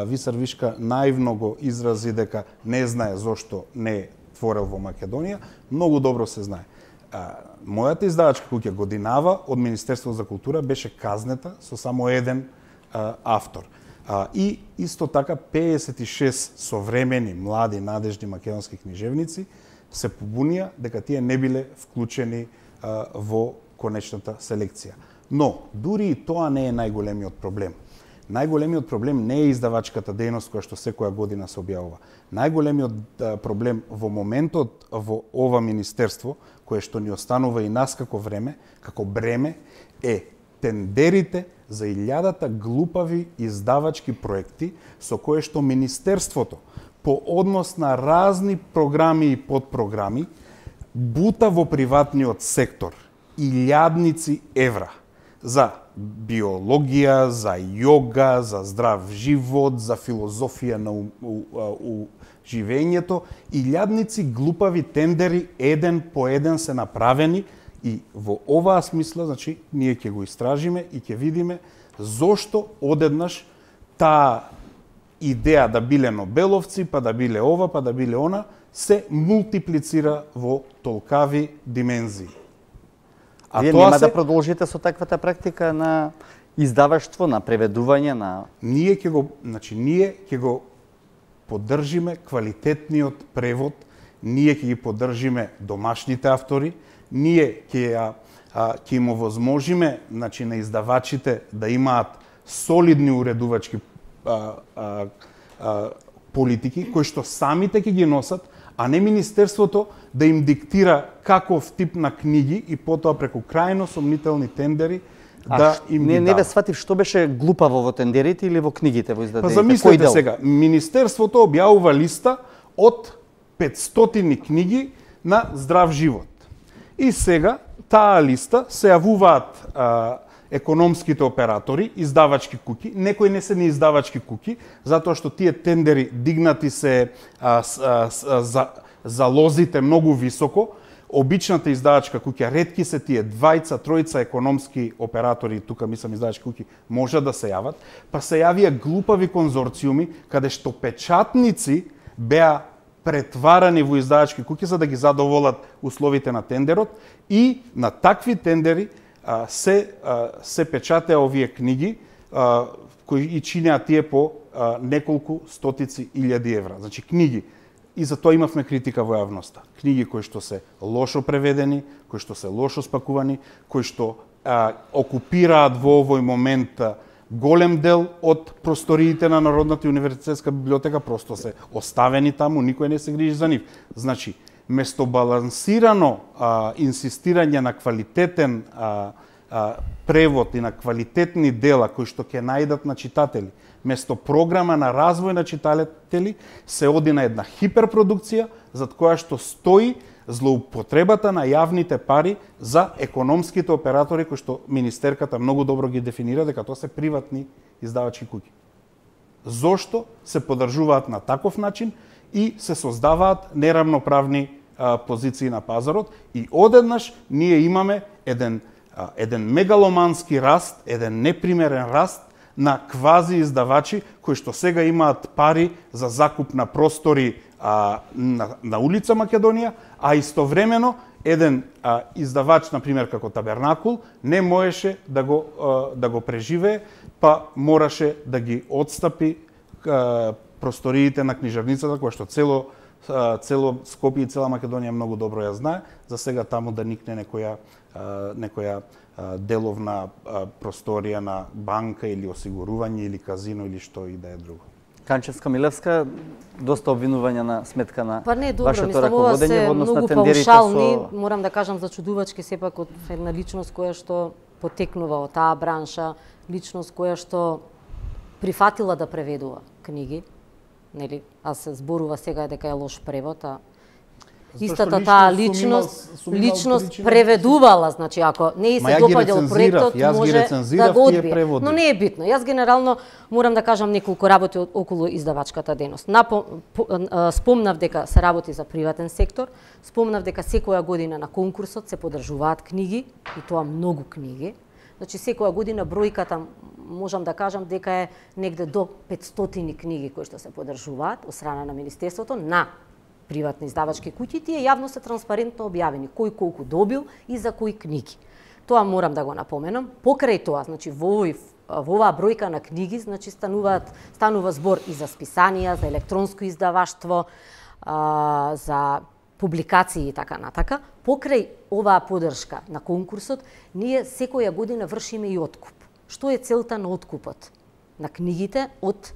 Висар Вишка наивно го изрази дека не знае зошто не е творел во Македонија, многу добро се знае. Мојата издавачка куќа годинава од Министерството за култура беше казнета со само еден автор. И исто така 56 современи, млади, надежни македонски книжевници се побунија дека тие не биле вклучени во конечната селекција. Но, дури и тоа не е најголемиот проблем. Најголемиот проблем не е издавачката дејност која што секоја година се објавува. Најголемиот проблем во моментот во ова министерство, кое што ни останува и нас како време, како бреме, е тендерите за 1000 глупави издавачки проекти со кое што министерството по однос на разни програми и подпрограми бута во приватниот сектор илјадници евра за биологија, за јога, за здрав живот, за филозофија на живењето, илјадници глупави тендери еден по еден се направени, и во оваа смисла, значи, ние ќе го истражиме и ќе видиме зошто одеднаш таа идеја да биле нобеловци, па да биле ова, па да биле она, се мултиплицира во толкави димензии. Вие нема да продолжите со таквата практика на издаваштво, на преведување, на... Ние ќе го поддржиме квалитетниот превод, ние ќе ги поддржиме домашните автори, ние ќе им овозможиме, значи, на издавачите да имаат солидни уредувачки политики кои што самите ќе ги носат, а не министерството да им диктира каков тип на книги и потоа преку крајно сомнителни тендери да им ги дава. Не ве сватив што беше глупаво во тендерите или во книгите во издадените? Па замислете сега, министерството објавува листа од 500 книги на здрав живот. И сега таа листа се јавуваат економските оператори, издавачки куќи, некои не се ни издавачки куќи, затоа што тие тендери дигнати се залозите многу високо. Обичната издавачка куќа, ретки се тие двајца, тројца економски оператори, тука мислам издавачки куќи, може да се јават, па се јавија глупави конзорциуми каде што печатници беа претварани во издавачки куќи за да ги задоволат условите на тендерот, и на такви тендери се печатеа овие книги кои и чинеа тие по неколку стотици илјади евра. Значи книги. И за тоа имавме критика во јавноста. Книги кои што се лошо преведени, кои што се лошо спакувани, кои што окупираат во овој момент голем дел од просториите на Народната универзитетска библиотека, просто се оставени таму, никој не се грижи за нив. Значи, место балансирано инсистирање на квалитетен превод и на квалитетни дела кои што ќе најдат на читатели, место програма на развој на читатели, се оди на една хиперпродукција зад која што стои злоупотребата на јавните пари за економските оператори кои што министерката многу добро ги дефинира дека тоа се приватни издавачки куќи. Зошто се подржуваат на таков начин и се создаваат неравноправни позиции на пазарот и одеднаш ние имаме еден мегаломански раст, еден непримерен раст на квази издавачи кои што сега имаат пари за закуп на простори на улица Македонија, а истовремено еден издавач, например како Табернакул, не можеше да го преживее, па мораше да ги отстапи просториите на книжарницата, која што цело Скопје и цела Македонија многу добро ја знае, за сега таму да никне некоја деловна просторија на банка или осигурување или казино или што и да е друго. Канчевска Милевска, доста обвинувања на сметка на Па не, добро, вашето раководење во однос на многу тендерите паушални, со... морам да кажам зачудувачки сепак од една личност која што потекнува од таа бранша, личност која што прифатила да преведува книги, нели, а се зборува сега дека е лош превод, а истата таа личност преведувала, значи ако не се допаѓал проектот, може да го одбие. Но не е битно. Јас генерално морам да кажам неколку работи околу издавачката дејност. Спомнав дека се работи за приватен сектор, спомнав дека секоја година на конкурсот се подржуваат книги, и тоа многу книги. Значи секоја година бројката можам да кажам дека е негде до 500 книги кои што се подржуваат од страна на Министерството на приватни издавачки куќи, тие јавно се транспарентно објавени кој колку добил и за кои книги. Тоа морам да го напоменам. Покрај тоа, значи во оваа бројка на книги, значи станува збор и за списанија, за електронско издаваштво, за публикации и така натака. Покрај оваа подршка на конкурсот, ние секоја година вршиме и откуп. Што е целта на откупот на книгите од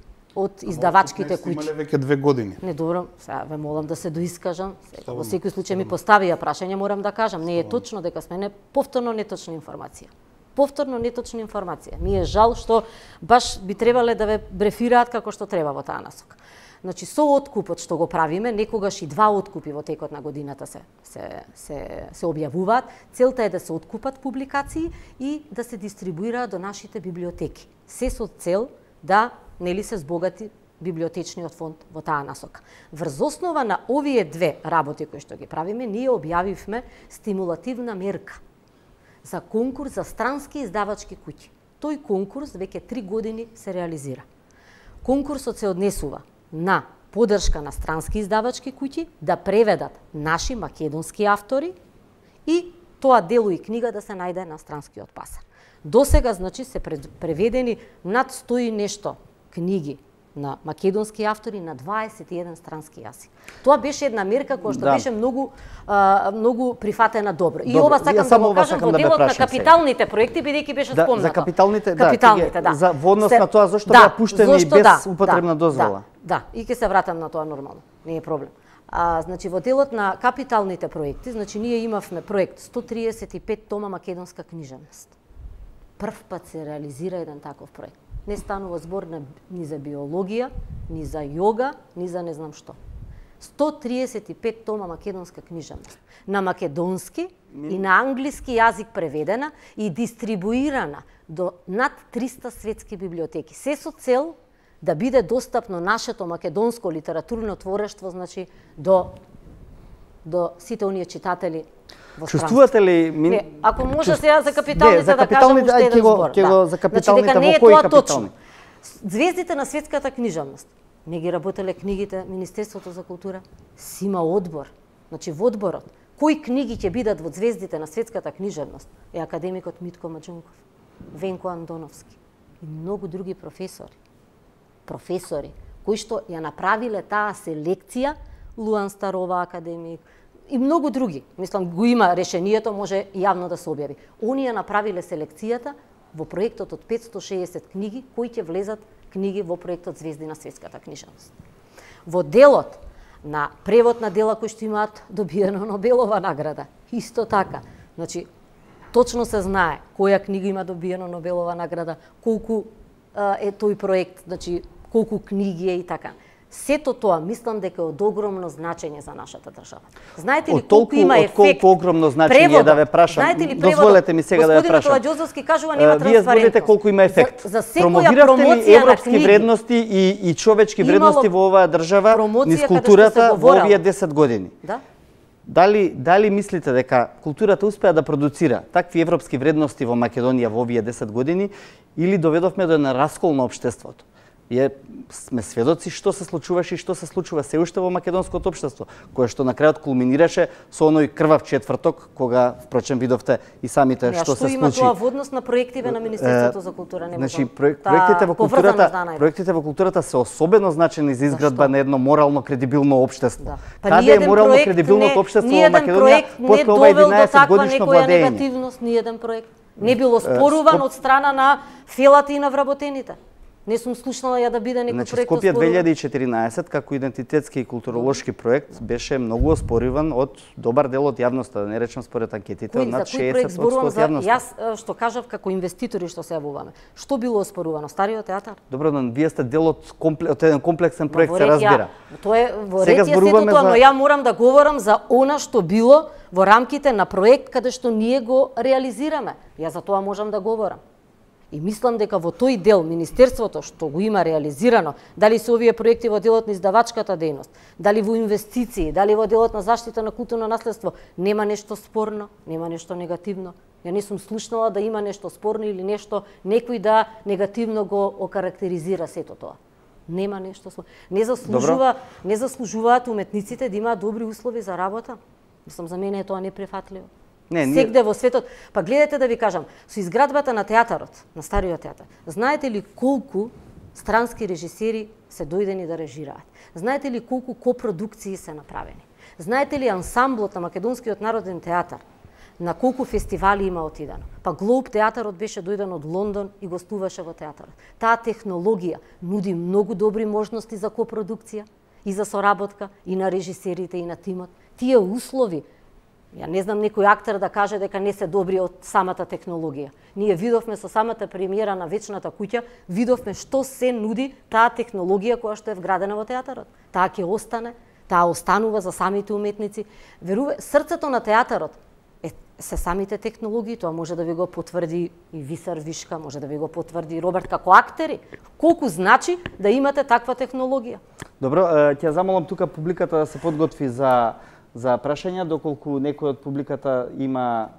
издавачките куќи? Имале веќе 2 години. Не, добро, сега ве молам да се доискажам. Во секој случај ми поставија прашање, морам да кажам, не е точно дека сме повторно неточна информација. Повторно неточна информација. Ми е жал што баш би требале да ве брефираат како што треба во таа насока. Значи, со откупот што го правиме, некогаш и 2 откупи во текот на годината се објавуваат. Целта е да се откупат публикации и да се дистрибуираат до нашите библиотеки. Се со цел да нели се збогати библиотечниот фонд во таа насока. Врз основа на овие 2 работи кои што ги правиме, ние објавивме стимулативна мерка за конкурс за странски издавачки куќи. Тој конкурс веќе 3 години се реализира. Конкурсот се однесува на подршка на странски издавачки куќи да преведат наши македонски автори и тоа дело и книга да се најде на странскиот пазар. До сега, значи, се преведени над 100 и нешто книги на македонски автори на 21 странски јазик. Тоа беше една мерка која што беше многу прифатена добро. И ова сакам да го кажам во делот на капиталните проекти, бидејќи беше спомнато. За капиталните, да. За во однос на тоа зошто беа пуштени без употребна дозвола. Да, и ќе се вратам на тоа нормално. Не е проблем. Значи во делот на капиталните проекти, значи ние имавме проект 135 тома македонска книжевност. Прв пат се реализира еден таков проект. Не станува збор ни за биологија, ни за јога, ни за не знам што. 135 тома македонска книжевност. На македонски и на англиски јазик преведена и дистрибуирана до над 300 светски библиотеки. Се со цел да биде достапно нашето македонско литературно творештво, значи до сите оние читатели. Чувствувате ли Не, ако може сега за капиталните да кажам уште еден збор. За капиталните, значи, дека не е во кои тоа капитални? точно. Звездите на светската книжевност. Не ги работеле книгите Министерството за култура. Си има одбор. Значи во одборот кои книги ќе бидат во звездите на светската книжевност е академикот Митко Маџунков, Венко Андоновски и многу други професори кои што ја направиле таа селекција, Луан Старова академик и многу други. Мислам, го има решението, може јавно да се објави. Оние направиле селекцијата во проектот од 560 книги, кои ќе влезат книги во проектот Звезди на светската книжевност. Во делот на превод на дела кои што имаат добиено Нобелова награда, исто така. Значи, точно се знае која книга има добиено Нобелова награда, колку е тој проект, значи колку книги е и така. Сето тоа мислам дека е од огромно значење за нашата држава. Знаете ли колку има ефект? Од колку огромно значење да ве прашам? Дозволете ми сега да ве прашам. Господин Коваѓозовски кажува нема транспарентност. Вие зборите колку има ефект. За промовиравте ли европски вредности и човечки вредности во оваа држава низ културата во овие 10 години? Да. Дали мислите дека културата успеа да продуцира такви европски вредности во Македонија во овие 10 години или доведовме до една раскол на општеството? Сме сведоци што се случуваше и што се случува се уште во македонското општество, кое што на крајот кулминираше со оној крвав четврток, кога впрочем видовте и самите што се случи. Што има тоа во однос на проективе на Министерството за култура? Значи проектите во културата се особено значени за изградба на едно морално кредибилно општество. Каде е морално кредибилното општество во Македонија после ова 11 годишно владење? Ниеден проект не било споруван од страна на фелати и на вработените. Не сум слушнала ја да биде некој проект Скопје 2014 како идентитетски и културолошки проект беше многу оспориван од добар дел од јавноста, да не речам според анкетите, од над 60% од јавноста. Јас што кажав како инвеститори што се јавуваме. Што било оспорувано? Стариот театар? Добро, но вие сте дел од еден комплексен проект, се разбира. Тоа е во ред сето тоа, но ја морам да говорам за она што било во рамките на проект каде што ние го реализираме. Ја за тоа можам да говорам. И мислам дека во тој дел Министерството што го има реализирано, дали се овие проекти во делот на издавачката дејност, дали во инвестиции, дали во делот на заштита на културно наследство, нема нешто спорно, нема нешто негативно. Ја не сум слушнала да има нешто спорно или нешто некој да негативно го окарактеризира сето тоа. Нема нешто спорно. Не заслужуваат уметниците да имаат добри услови за работа. Мислам, за мене е тоа неприфатливо. Сегде во светот. Па гледате да ви кажам, со изградбата на театарот, на Стариот театар, знаете ли колку странски режисери се дојдени да режираат? Знаете ли колку копродукции се направени? Знаете ли ансамблот на Македонскиот народен театар на колку фестивали има отидено? Па Глоб театарот беше дојден од Лондон и гостуваше во театарот. Таа технологија нуди многу добри можности за копродукција и за соработка и на режисерите и на тимот. Тие услови, ја не знам некој актер да каже дека не се добри од самата технологија. Ние видовме со самата премиера на Вечната куќа, видовме што се нуди таа технологија која што е вградена во театарот. Таа ќе остане, таа останува за самите уметници. Веруваме, срцето на театарот се самите технологии, тоа може да ви го потврди и Висар Вишка, може да ви го потврди Роберт како актери. Колку значи да имате таква технологија? Добро, ќе замолам тука публиката да се подготви за прашања, доколку некој од публиката има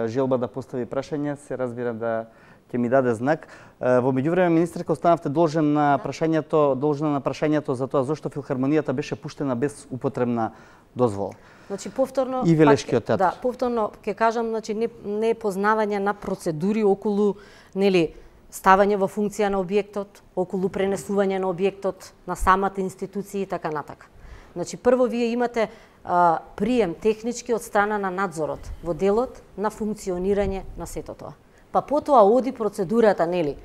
желба да постави прашање, се разбира да ќе ми даде знак. Во меѓувреме, министерка, останавте должна на прашањето за тоа зошто филхармонијата беше пуштена без употребна дозвола. Значи повторно и Велешкиот театар. Да, повторно ќе кажам, значи не познавање на процедури околу, нели, ставање во функција на објектот, околу пренесување на објектот на самата институција и така натака. Значи прво вие имате прием технички од страна на надзорот во делот на функционирање на сето тоа. Па потоа оди процедурата, нели,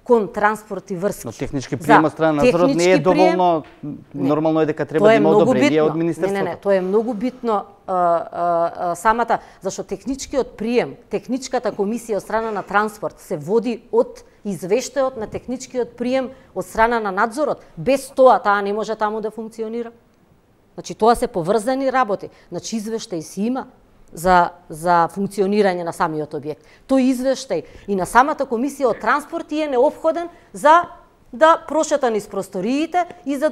кон транспорт и врски. Но технички прием од страна на надзорот не е доволно, нормално е дека треба да има одобрение од Министерството. Не, тоа е многу битно самата, зашто техничкиот прием, техничката комисија од страна на транспорт се води од извештајот на техничкиот прием од страна на надзорот. Без тоа таа не може таму да функционира. Значи тоа се поврзани работи. Значи извештај си има за функционирање на самиот објект. Тој извештај и на самата комисија од транспорт е неопходен за да прошета низ просториите и за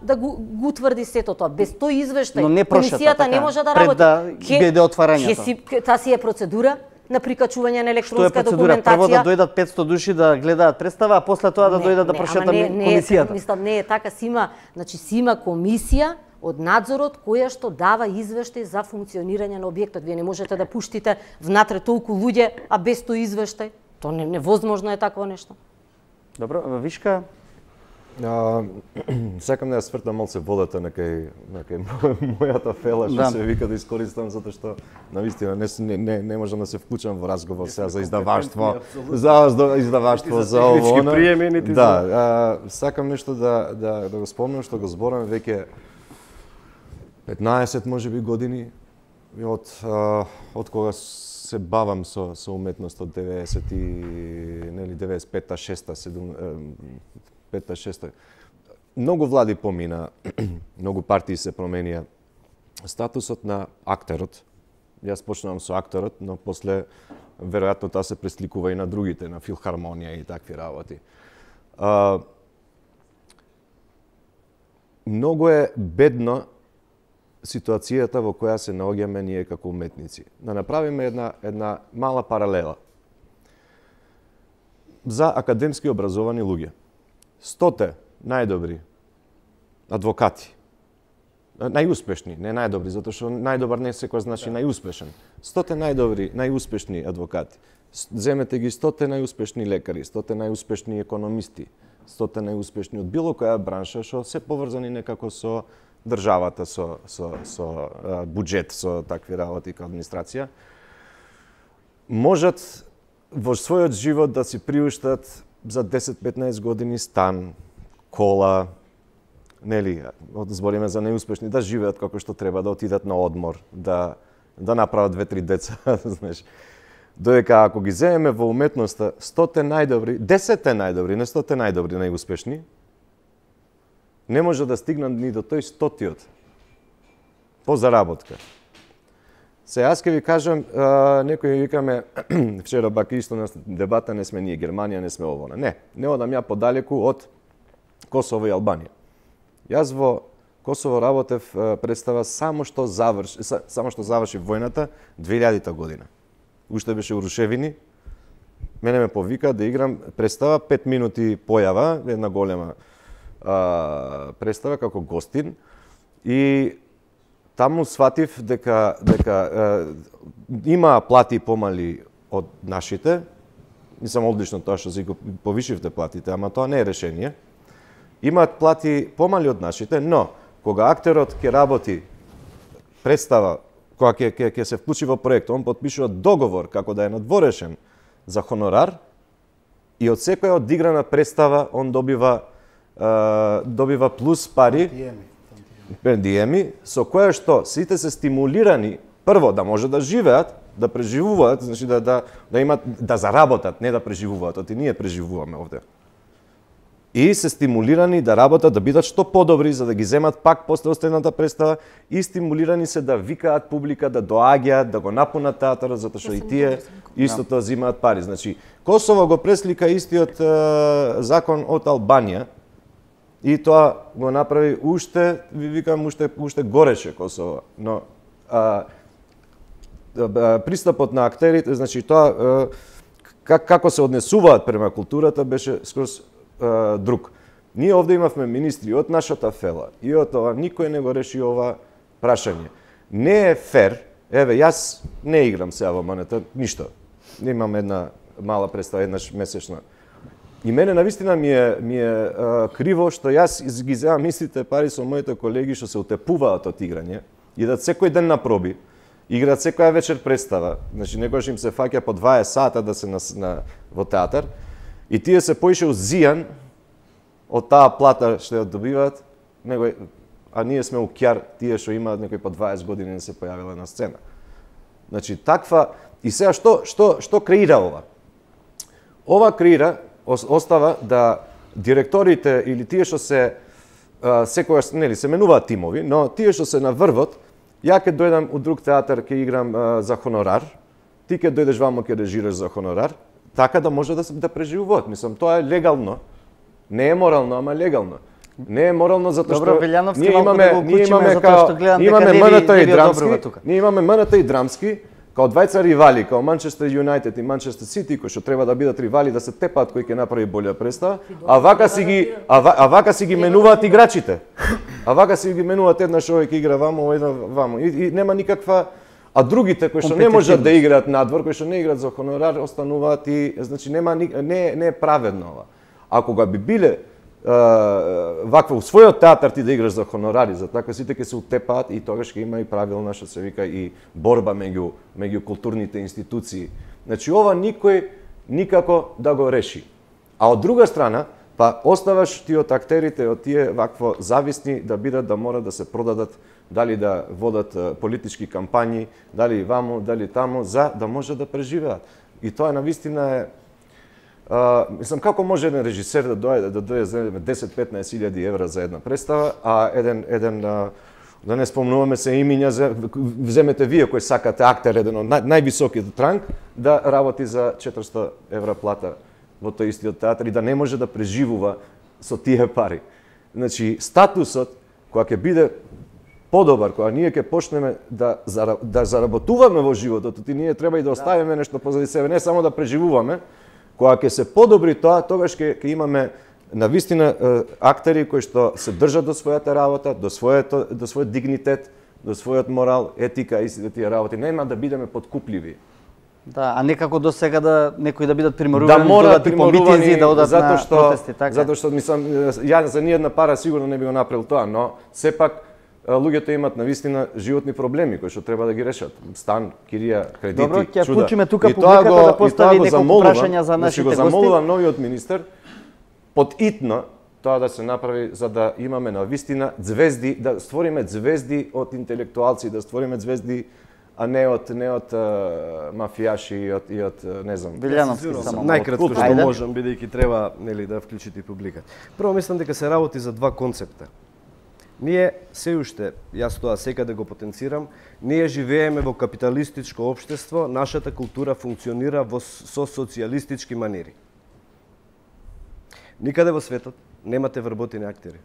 да го утврди сето тоа. Без тој извештај комисијата не може да работи. Пред да биде отварањето. Таа си е процедура на прикачување на електронска документација. Што е процедура? Прво да дојдат 500 души да гледаат представа, а после тоа да дојдат да прошетат комисијата. Мислам, не е така, си има комисија од надзорот која што дава извештај за функционирање на објектот. Вие не можете да пуштите внатре толку луѓе, а без тој извештај. Тоа невозможно е такво нешто. Добро, Вишка? Сакам да ја свртам малце водата на кај мојата фела, што се вика да искористам, затоа што навистина не можам да се вклучам во разговор сега за издаваштво, за ово. Да, сакам нешто да го спомнам што го зборам веќе 15 можеби години од кога се бавам со уметност од 90 и нели 95-та, 6-та, 5-та, 6-та. Многу влади помина, многу партии се променија. Статусот на актерот, јас почнувам со акторот, но после веројатно тоа се пресликува и на другите, на филхармонија и такви работи. Многу е бедно ситуацијата во која се наоѓаме ние како уметници. Да направиме една мала паралела. За академски образовани луѓе. 100 најдобри адвокати, најуспешни, не најдобри, затоа што најдобар не секој значи најуспешен. 100 најдобри, најуспешни адвокати. Земете ги 100 најуспешни лекари, 100 најуспешни економисти, 100 најуспешни од било која бранша што се поврзани некако со државата, со буџет, со такви работи како администрација, можат во својот живот да си приуштат за 10-15 години стан, кола, нели, збориме за неуспешни, да живеат како што треба, да отидат на одмор, да направат 2-3 деца, знаеш. Додека ако ги земеме во уметноста 100 најдобри, 10 најдобри, не 100 најдобри, најуспешни, не може да стигнат ни до тој 100-тиот по заработка. Се, јас ќе ви кажам, некои викаме, вчера бака исто на дебата, не сме ние Германија, не сме ово. Не одам ја подалеку од Косово и Албанија. Јас во Косово работев представа само што заврши војната 2000-та година. Уште беше урушевини. Мене ме повика да играм представа 5 минути појава, една голема представа како гостин, и таму сватив дека има плати помали од нашите. Мислам одлично тоа што си го повишивте платите, ама тоа не е решение. Имаат плати помали од нашите, но кога актерот ќе работи представа, кога ќе се вклучи во проект, он потпишува договор како да е надворешен за хонорар и од секоја одиграна представа он добива плюс пари, пендиеми, со која што сите се стимулирани прво да може да живеат, да преживуваат, значи да имат, да заработат, не да преживуваат, оти ние преживуваме овде. И се стимулирани да работат, да бидат што подобри, за да ги земат пак после остајната представа, и стимулирани се да викаат публика, да доаѓаат, да го напунат театарот, затоа што и тие истото земаат пари. Значи, Косово го преслика истиот закон од Албанија, и тоа го направи уште, ви викам, уште гореше Косово. Но пристапот на актерите, значи тоа како се однесуваат према културата беше скроз друг. Ние овде имавме министри од нашата фела и од тоа никој не го реши ова прашање. Не е фер, еве јас не играм сега во Монета, ништо. Имам една мала представа еднаш месечно. И мене навистина ми е криво што јас ги земам истите пари со моите колеги што се утепуваат од играње, идат секој ден на проби, играат секоја вечер представа, значи некојаш им се фаќа по 20 сата да се во театар, и тие се поише узијан од таа плата што ја добиваат, а ние сме у ќар тие што имаат некој по 20 години да се појавиле на сцена. Значи таква, и сега што креира ова? Ова креира, остава да директорите или тие што се секогаш нели се менуваат тимови, но тие што се на врвот, ја ќе дојдам у друг театар, ќе играм за хонорар, ти ќе дојдеш вамо ќе режираш за хонорар, така да може да преживуваат. Мислам, тоа е легално. Не е морално, ама легално. Не е морално затоа што ние имаме МНТ и Драмски, као двајца ривали, као Манчестер Юнајтед и Манчестер Сити, кои што треба да бидат ривали, да се тепаат кој ќе направи болја представа, а вака си ги менуваат играчите. А вака си ги менуваат еднаш овој ќе игра вамо, овој вамо. И нема никаква. А другите кои што не можат да играат надвор, кои што не играат за хонорар, остануваат и значи не е праведно ова. Ако би биле вакво у својот театар ти да играш за хонорари, за така сите ќе се утепаат и тогаш ќе има и правилна што се вика и борба меѓу културните институции. Значи ова никој никако да го реши. А од друга страна, Па оставаш ти од актерите, од тие вакво зависни да бидат да мора да се продадат, дали да водат политички кампањи, дали ваму, дали таму, за да може да преживеат. И тоа навистина е мислам, како може еден режисер да дојде за 10-15 илјади евра за една представа, а еден да не спомнуваме се имиња, вземете вие кој сакате актер, еден од највисокиот ранг, да работи за 400 евра плата во тој истиот театар и да не може да преживува со тие пари. Значи, статусот, кога ќе биде подобар, кога ние ќе почнеме да заработуваме во животот, и ние треба и да оставиме нешто позади себе, не само да преживуваме, кога ќе се подобри тоа, тогаш ќе имаме навистина актери кои што се држат до својата работа, до својот дигнитет, до својот морал, етика и сите тие работи. Нема да бидеме подкупливи. Да, а некако до сега да некои да бидат приморувани, да мора приморувани, да одат на протести, така. Затоа што мислам, ја за ниедна пара сигурно не би го направил тоа, но сепак луѓето имаат навистина животни проблеми кои што треба да ги решат. Стан, кирија, кредити, добро, ќе чуда. вклучиме тука публиката да постави неколку прашања за нашите гости. Го замолувам новиот министер подитно тоа да се направи за да имаме навистина звезди, да створиме звезди од интелектуалци, да створиме звезди, а не од мафијаши и од не знам. Вилјановски само. Најкратко што можам, бидејќи треба нели да вклучите и публиката. Прво мислам дека се работи за два концепта. Ние се уште, јас тоа секаде го потенцирам, ние живееме во капиталистичко општество, нашата култура функционира со социјалистички манери. Никаде во светот немате вработени актери.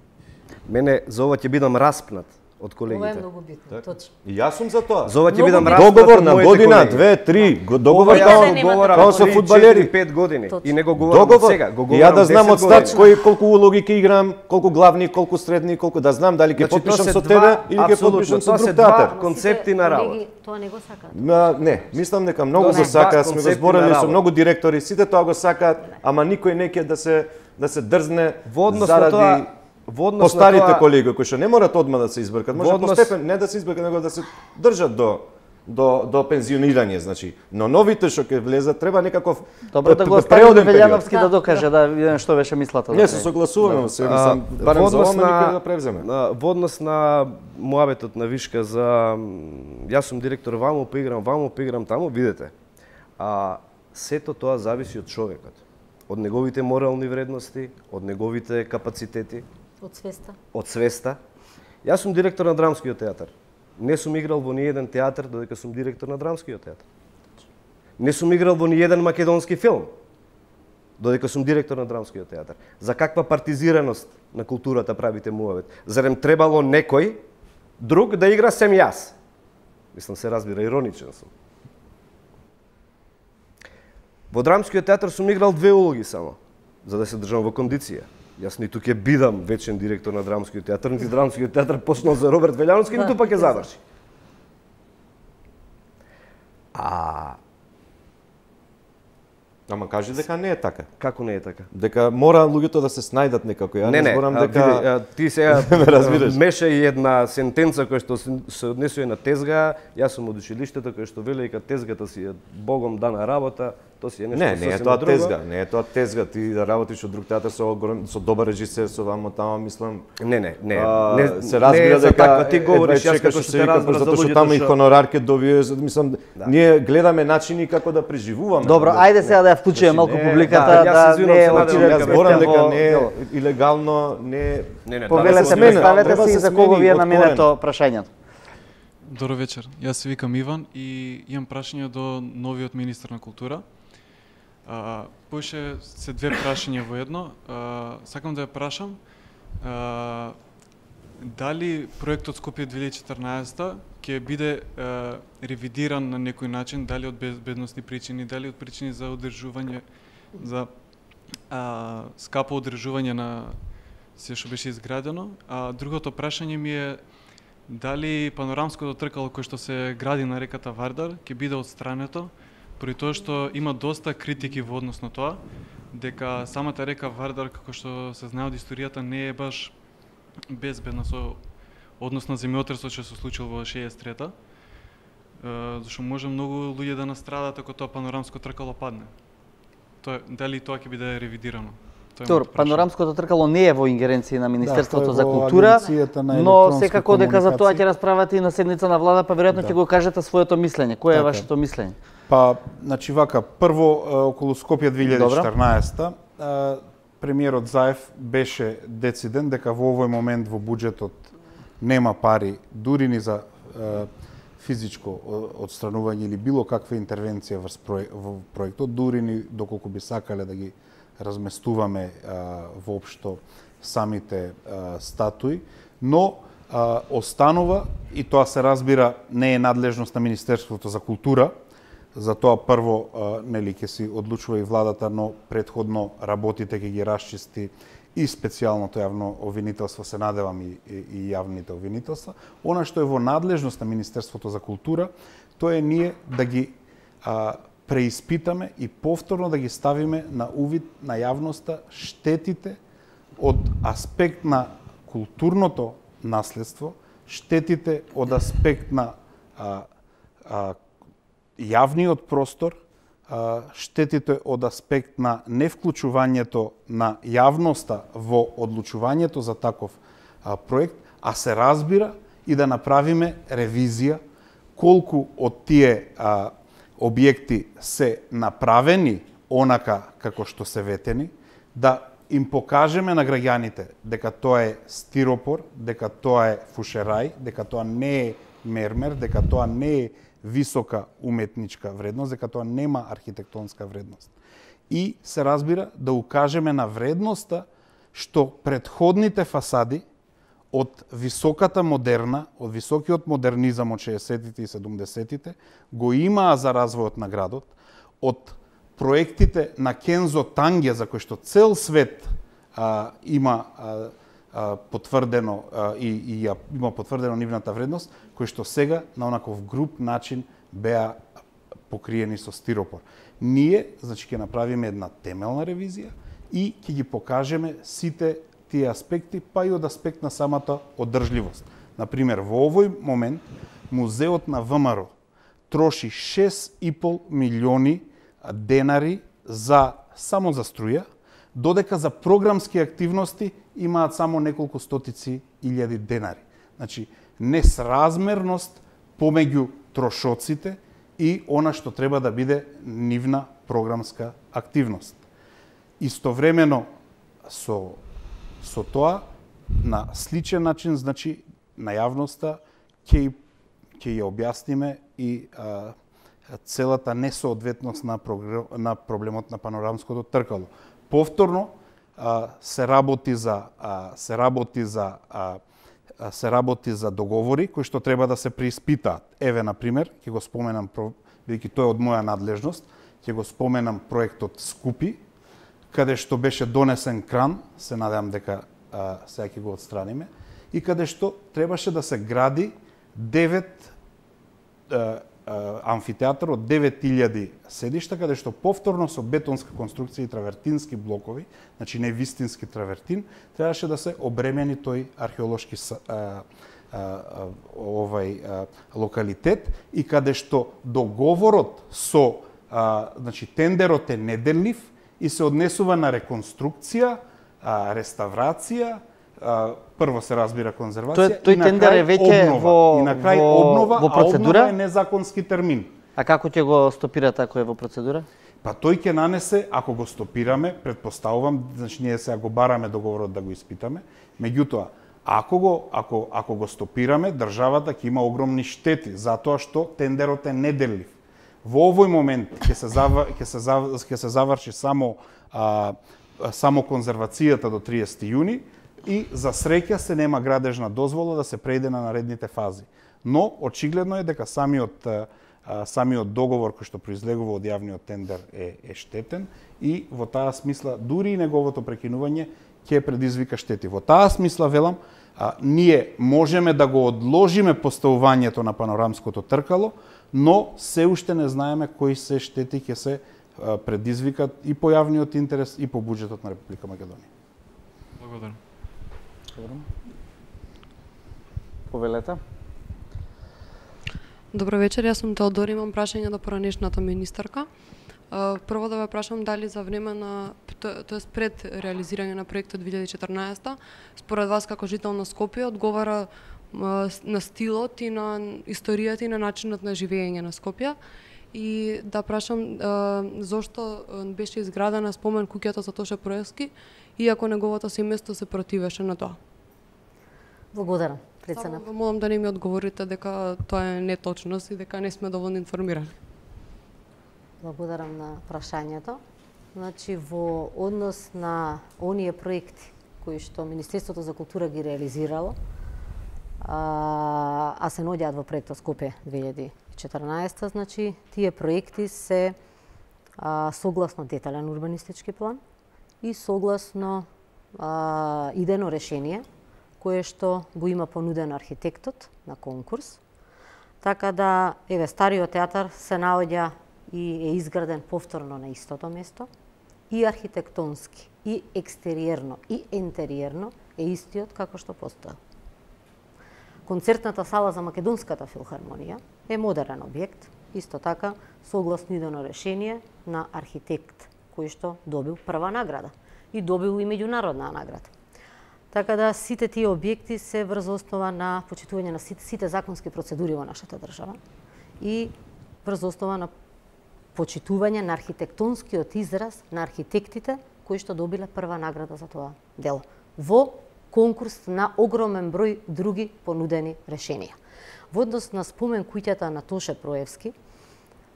Мене за ова ќе бидам распнат од колегите. Ова е многу битно, точно. И јас сум за тоа. За ова ќе бидам распнат. Договор на година, 2-3, договор као со фудбалери 5 години и не го говорам од сега, го говорам. Ја да знам од стат колку улоги ќе играм, колку главни, колку средни, колку да знам дали ќе подпишам со тебе или ќе подпишам со друг театар. Концепти на работа. Тоа не го сакаат. Не, мислам дека многу го сакаат, сме го зборели со многу директори, сите тоа го сакаат, ама никој не ќе да се дрзне заради по старите колеги кои што не морат одма да се избркат, може постепен не да се избркат, него да се држат до пензионирање, значи. Но новите што ќе влезат треба некаков добро да го остави Вилјановски да докаже да видиме што беше мислата. Не се согласуваме, се мислам, барем за ова никој да превземе. Во однос на муабетот на Вишка за јас сум директор ваму, поиграм таму, видете. Сето тоа зависи од човекот, од неговите морални вредности, од неговите капацитети. Од свеста. Од свеста. Јас сум директор на Драмскиот театар. Не сум играл во ниеден театар додека сум директор на Драмскиот театар. Не сум играл во ниеден македонски филм додека сум директор на Драмскиот театар. За каква партизираност на културата правите муавет? Зарем требало некој друг да игра сем јас? Мислам се разбира, ироничен сум. Во Драмскиот театар сум играл 2 улоги само, за да се држам во кондиција. Јас ниту ќе бидам вечен директор на Драмскиот театар, нити Драмскиот театар почнал за Роберт Велјановски, ниту пак ќе заврши. Ама кажи дека не е така. Како не е така? Дека мора луѓето да се снајдат некако. Ја не зборам дека ти сега меша и една сентенца која што се однесува на тезга. Јас сум од училиштето кој што вели дека тезгата си е богом дана работа. Тоа си е нешто не е тоа тезга, не е тоа тезга. Ти да работиш од друг театар со добар режисер, со вамо тама, мислам. Не. Се разбира дека ти говориш јас како што те разбирам затоа што таму и хонорар ќе добие, мислам, ние гледаме начини како да преживуваме. Добро, ајде сега да ја вклучиме малку публиката да не Јас зборам дека не е илегално, не. Повелете, представете се за кого ви е наменето прашањето. Добро вечер. Јас се викам Иван и имам прашање до новиот министер на култура. Поише се 2 прашања во едно. Сакам да ја прашам дали проектот Скопје 2014 ќе биде ревидиран на некој начин, дали од безбедносни причини, дали од причини за одржување, за скапо одржување на се што беше изградено. Другото прашање ми е дали панорамското тркало кој што се гради на реката Вардар ќе биде отстрането, при тоа што има доста критики во однос на тоа, дека самата река Вардар, како што се знае од историјата, не е баш безбедна со однос на земјотресот што се случил во 63-та, зашто може многу луѓе да настрадат ако тоа панорамско тркало падне. Дали тоа ќе биде ревидирано? Тоа е Добро, моето прашање. панорамското тркало не е во ингеренција на Министерството тоа е за во култура, Агенцијата на но електронски секако дека за тоа комуникации. ќе расправате и на седница на влада, па веројатно ќе го кажете своето мислење. Кое е Така. вашето мислење? Па, значи вака, прво околу Скопје 2014 премиерот Заев беше дециден дека во овој момент во буџетот нема пари дури ни за физичко одстранување или било каква интервенција во проектот, дури ни доколку би сакале да ги разместуваме воопшто самите статуи, но останува, и тоа се разбира не е надлежност на Министерството за култура, за тоа прво нели ќе си одлучува и владата, но претходно работите ќе ги расчисти и специјалното јавно обвинителство, се надевам и јавните обвинителства. Она што е во надлежност на Министерството за култура, тоа е ние да ги преиспитаме и повторно да ги ставиме на увид на јавноста штетите од аспект на културното наследство, штетите од аспект на јавниот простор, штетите од аспект на невклучувањето на јавноста во одлучувањето за таков проект, а се разбира и да направиме ревизија колку од тие објекти се направени онака како што се ветени, да им покажеме на граѓаните дека тоа е стиропор, дека тоа е фушерај, дека тоа не е мермер, дека тоа не е висока уметничка вредност, дека тоа нема архитектонска вредност. И се разбира да укажеме на вредноста што претходните фасади од високата модерна, од високиот модернизам од 60-тите и 70-тите го имаа за развојот на градот, од проектите на Кензо Танге, за кои што цел свет има потврдено и има потврдено нивната вредност, кои што сега на онаков груб начин беа покриени со стиропор. Ние, значи, ќе направиме една темелна ревизија и ќе ги покажеме сите тие аспекти, па и од аспект на самата одржливост. Например, во овој момент музеот на ВМРО троши 6,5 милиони денари само за струја, додека за програмски активности имаат само неколку стотици илјади денари. Значи, несразмерност помеѓу трошоците и она што треба да биде нивна програмска активност. Истовремено со тоа, на сличен начин, значи, на јавноста ќе ја објасниме и целата несоодветност на проблемот на панорамското тркало. Повторно се работи за договори кои што треба да се преиспитаат. Еве, например, ќе го споменам, бидејќи тоа е од моја надлежност, ќе го споменам проектот Скупи, каде што беше донесен кран, се надевам дека сега ќе го отстраниме, и каде што требаше да се гради 9 амфитеатар од 9000 седишта, каде што повторно со бетонска конструкција и травертински блокови, значи не вистински травертин, требаше да се обремени тој археолошки локалитет, и каде што договорот со значи тендерот е неделнив и се однесува на реконструкција, реставрација, прво се разбира конзервација, тој тендер е веќе обнова, и на крај обнова, во процедура? А обнова е незаконски термин. А како ќе го стопирате ако е во процедура? Па тој ќе нанесе, ако го стопираме, предпоставувам, значи ние сега го бараме договорот да го испитаме, меѓутоа, ако го стопираме, државата ќе има огромни штети, затоа што тендерот е неделив. Во овој момент ќе се заврши само конзервацијата до 30 јуни и за среќа се нема градежна дозвола да се преиде на наредните фази. Но очигледно е дека самиот договор кој што произлегува од јавниот тендер е штетен и во таа смисла дури и неговото прекинување ќе предизвика штети. Во таа смисла велам, ние можеме да го одложиме поставувањето на панорамското тркало, но се уште не знаеме кои се штети ќе се предизвикат и по јавниот интерес и по буџетот на Република Македонија. Благодарам. Повелете. Добро вечер, јас сум Теодора, имам прашање до поранешната министарка. Прво да ве прашам дали за време на тоест пред реализирање на проектот 2014, според вас како жител на Скопје одговара на стилот и на историјата и на начинот на живење на Скопје? И да прашам зошто беше изградена спомен куќата за Тоше Проевски, иако неговото семејство се противеше на тоа? Благодарам, председател. Само молам да не ми одговорите дека тоа е неточност и дека не сме доволно информирани. Благодарам на прашањето. Значи, во однос на оние проекти кои што Министерството за култура ги реализирало, а се наоѓаат во проектот Скопје 2014, значи тие проекти се согласно детален урбанистички план и согласно идено решение кое што го има понуден архитектот на конкурс. Така да, еве, стариот театар се наоѓа и е изграден повторно на истото место, и архитектонски, и екстериерно, и интериерно е истиот како што постои. Концертната сала за Македонската филхармонија е модерен објект, исто така согласно идено решение на архитект кој што добил прва награда и добил и меѓународна награда. Така да сите тие објекти се врз основа на почитување на сите законски процедури во нашата држава и врз основа на почитување на архитектонскиот израз на архитектите кои што добиле прва награда за тоа дело во конкурс на огромен број други понудени решенија. Во однос на спомен куќата на Тоше Проевски,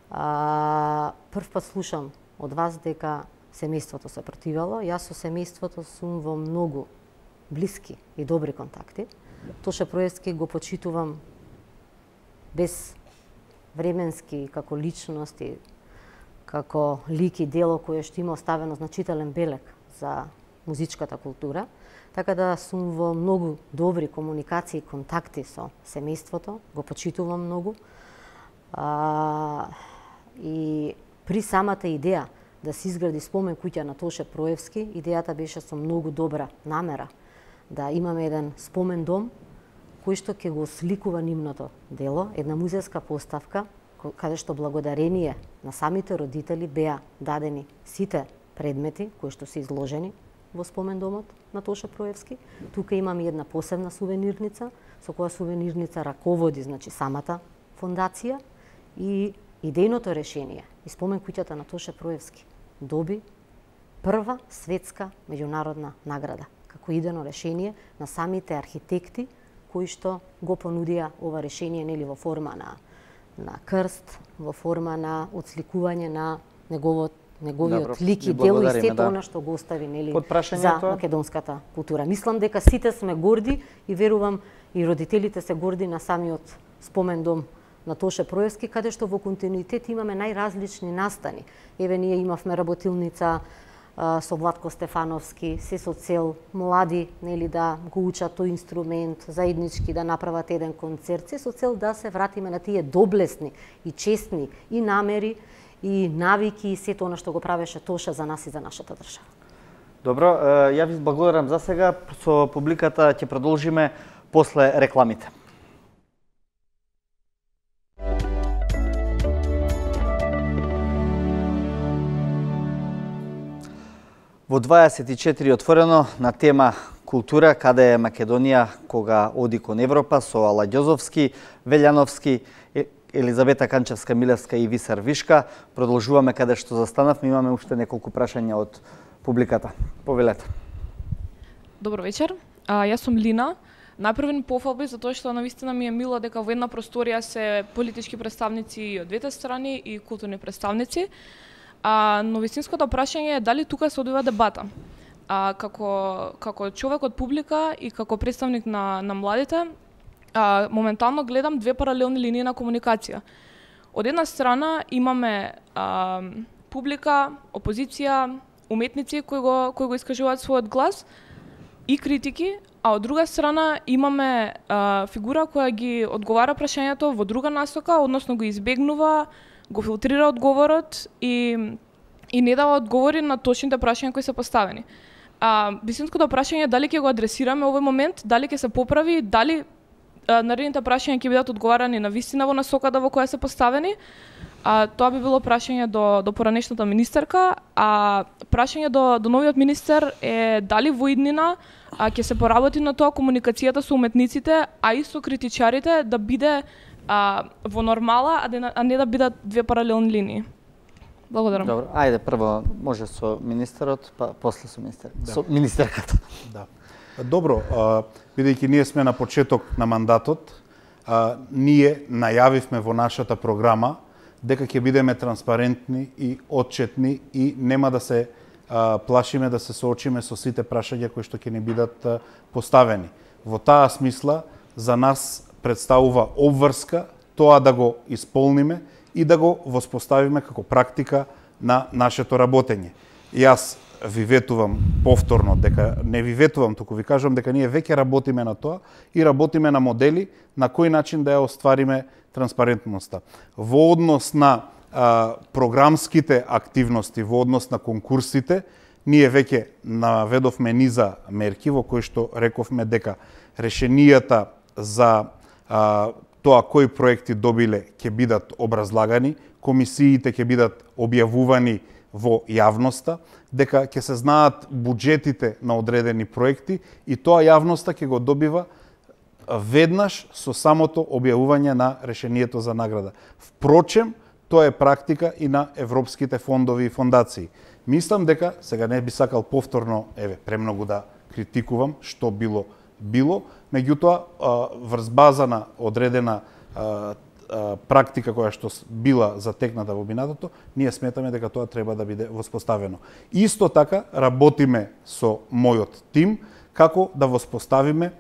прв пат слушам од вас дека семејството се противало. Јас со семејството сум во многу блиски и добри контакти. Тоше Проевски го почитувам без временски како личност и како лик и дело кое што има оставено значителен белег за музичката култура. Така да сум во многу добри комуникации и контакти со семејството, го почитувам многу. И при самата идеја да се изгради спомен куќа на Тоше Проевски, идејата беше со многу добра намера да имаме еден спомен дом кој што ќе го сликува нивното дело, една музејска поставка каде што благодарение на самите родители беа дадени сите предмети кои што се изложени во спомен домот на Тоше Проевски. Тука имаме една посебна сувенирница, со која сувенирница раководи, значи, самата фондација, и идејното решение и спомен куќата на Тоше Проевски доби прва светска меѓународна награда како идено решение на самите архитекти кои што го понудија ова решение, нели, во форма на крст, во форма на отсликување на неговиот лик и дело и сето она што го остави, нели, за македонската култура. Мислам дека сите сме горди и верувам и родителите се горди на самиот спомен дом на Тоше Проевски, каде што во континуитет имаме најразлични настани. Еве, ние имавме работилница со Владко Стефановски, се со цел млади, нели, да го учат тој инструмент, заеднички да направат еден концерт, се со цел да се вратиме на тие доблесни и честни и намери и навики и сето она што го правеше Тоша за нас и за нашата држава. Добро, ја ви благодарам за сега. Со публиката ќе продолжиме после рекламите. Во 24 отворено на тема култура, каде е Македонија кога оди кон Европа, со Ала Ѓозовски, Велјановски, Елизабета Канчевска-Милевска и Висар Вишка. Продолжуваме каде што застанавме, имаме уште неколку прашања од публиката. Повелете. Добро вечер. Јас сум Лина. Направен пофалби за тоа што навистина ми е мило дека во една просторија се политички представници од двете страни и културни представници. Но вистинското прашање е дали тука се одвива дебата. Како човек од публика и како представник на младите, моментално гледам две паралелни линии на комуникација. Од една страна имаме публика, опозиција, уметници кои го искажуваат својот глас и критики, а од друга страна имаме фигура која ги одговара прашањето во друга насока, односно го избегнува, го филтрира одговорот и не дава одговори на точните прашања кои се поставени. Вистинското прашање е дали ќе го адресираме овој момент, дали ќе се поправи, дали наредните прашања ќе бидат одговарани на вистина во насоката во која се поставени. Тоа би било прашање до поранешната министерка, а прашање до новиот министер е дали во иднина ќе се поработи на тоа комуникацијата со уметниците, а и со критичарите да биде во нормала, а не да бидат две паралелни линии. Благодарам. Добро, ајде прво може со министерот, па после со со министерката. Да. Добро, бидејќи ние сме на почеток на мандатот, ние најавивме во нашата програма дека ќе бидеме транспарентни и отчетни и нема да се плашиме да се соочиме со сите прашања кои што ќе ни бидат поставени. Во таа смисла за нас представува обврска тоа да го исполниме и да го воспоставиме како практика на нашето работење. Јас ви ветувам повторно дека не ви ветувам, туку ви кажувам дека ние веќе работиме на тоа и работиме на модели на кој начин да ја оствариме транспарентноста. Во однос на програмските активности, во однос на конкурсите, ние веќе наведовме низа мерки во кои што рековме дека решенијата за тоа кои проекти добиле ќе бидат образлагани, комисиите ќе бидат објавувани во јавноста, дека ќе се знаат буџетите на одредени проекти и тоа јавноста ќе го добива веднаш со самото објавување на решението за награда. Впрочем, тоа е практика и на европските фондови и фондации. Мислам дека, сега не би сакал повторно, премногу да критикувам што било, меѓутоа врз база на одредена практика која што била затекната во минатото, ние сметаме дека тоа треба да биде воспоставено. Исто така работиме со мојот тим како да воспоставиме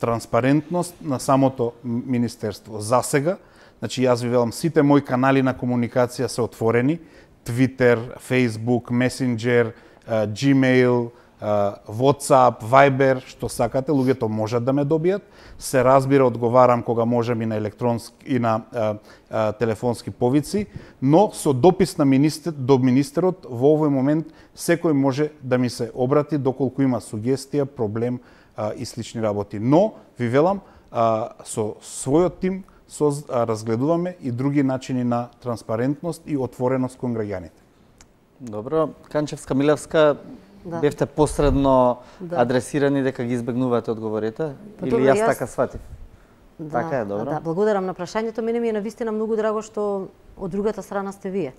транспарентност на самото министерство. За сега, значи јас ви велам, сите мои канали на комуникација се отворени, Twitter, Facebook, Messenger, Gmail, WhatsApp, Viber, што сакате, луѓето можат да ме добијат. Се разбира, одговарам кога можем и на електронски и на телефонски повици, но со допис на до министерот во овој момент секој може да ми се обрати доколку има сугестија, проблем и слични работи. Но ви велам, со својот тим разгледуваме и други начини на транспарентност и отвореност кон граѓаните. Добро, Канчевска, Милевска, бевте посредно адресирани дека ги избегнувате одговорите? Или јас така сватив? Така е, добро. Да, благодарам на прашањето. Мене ми е навистина многу драго што од другата страна сте вие.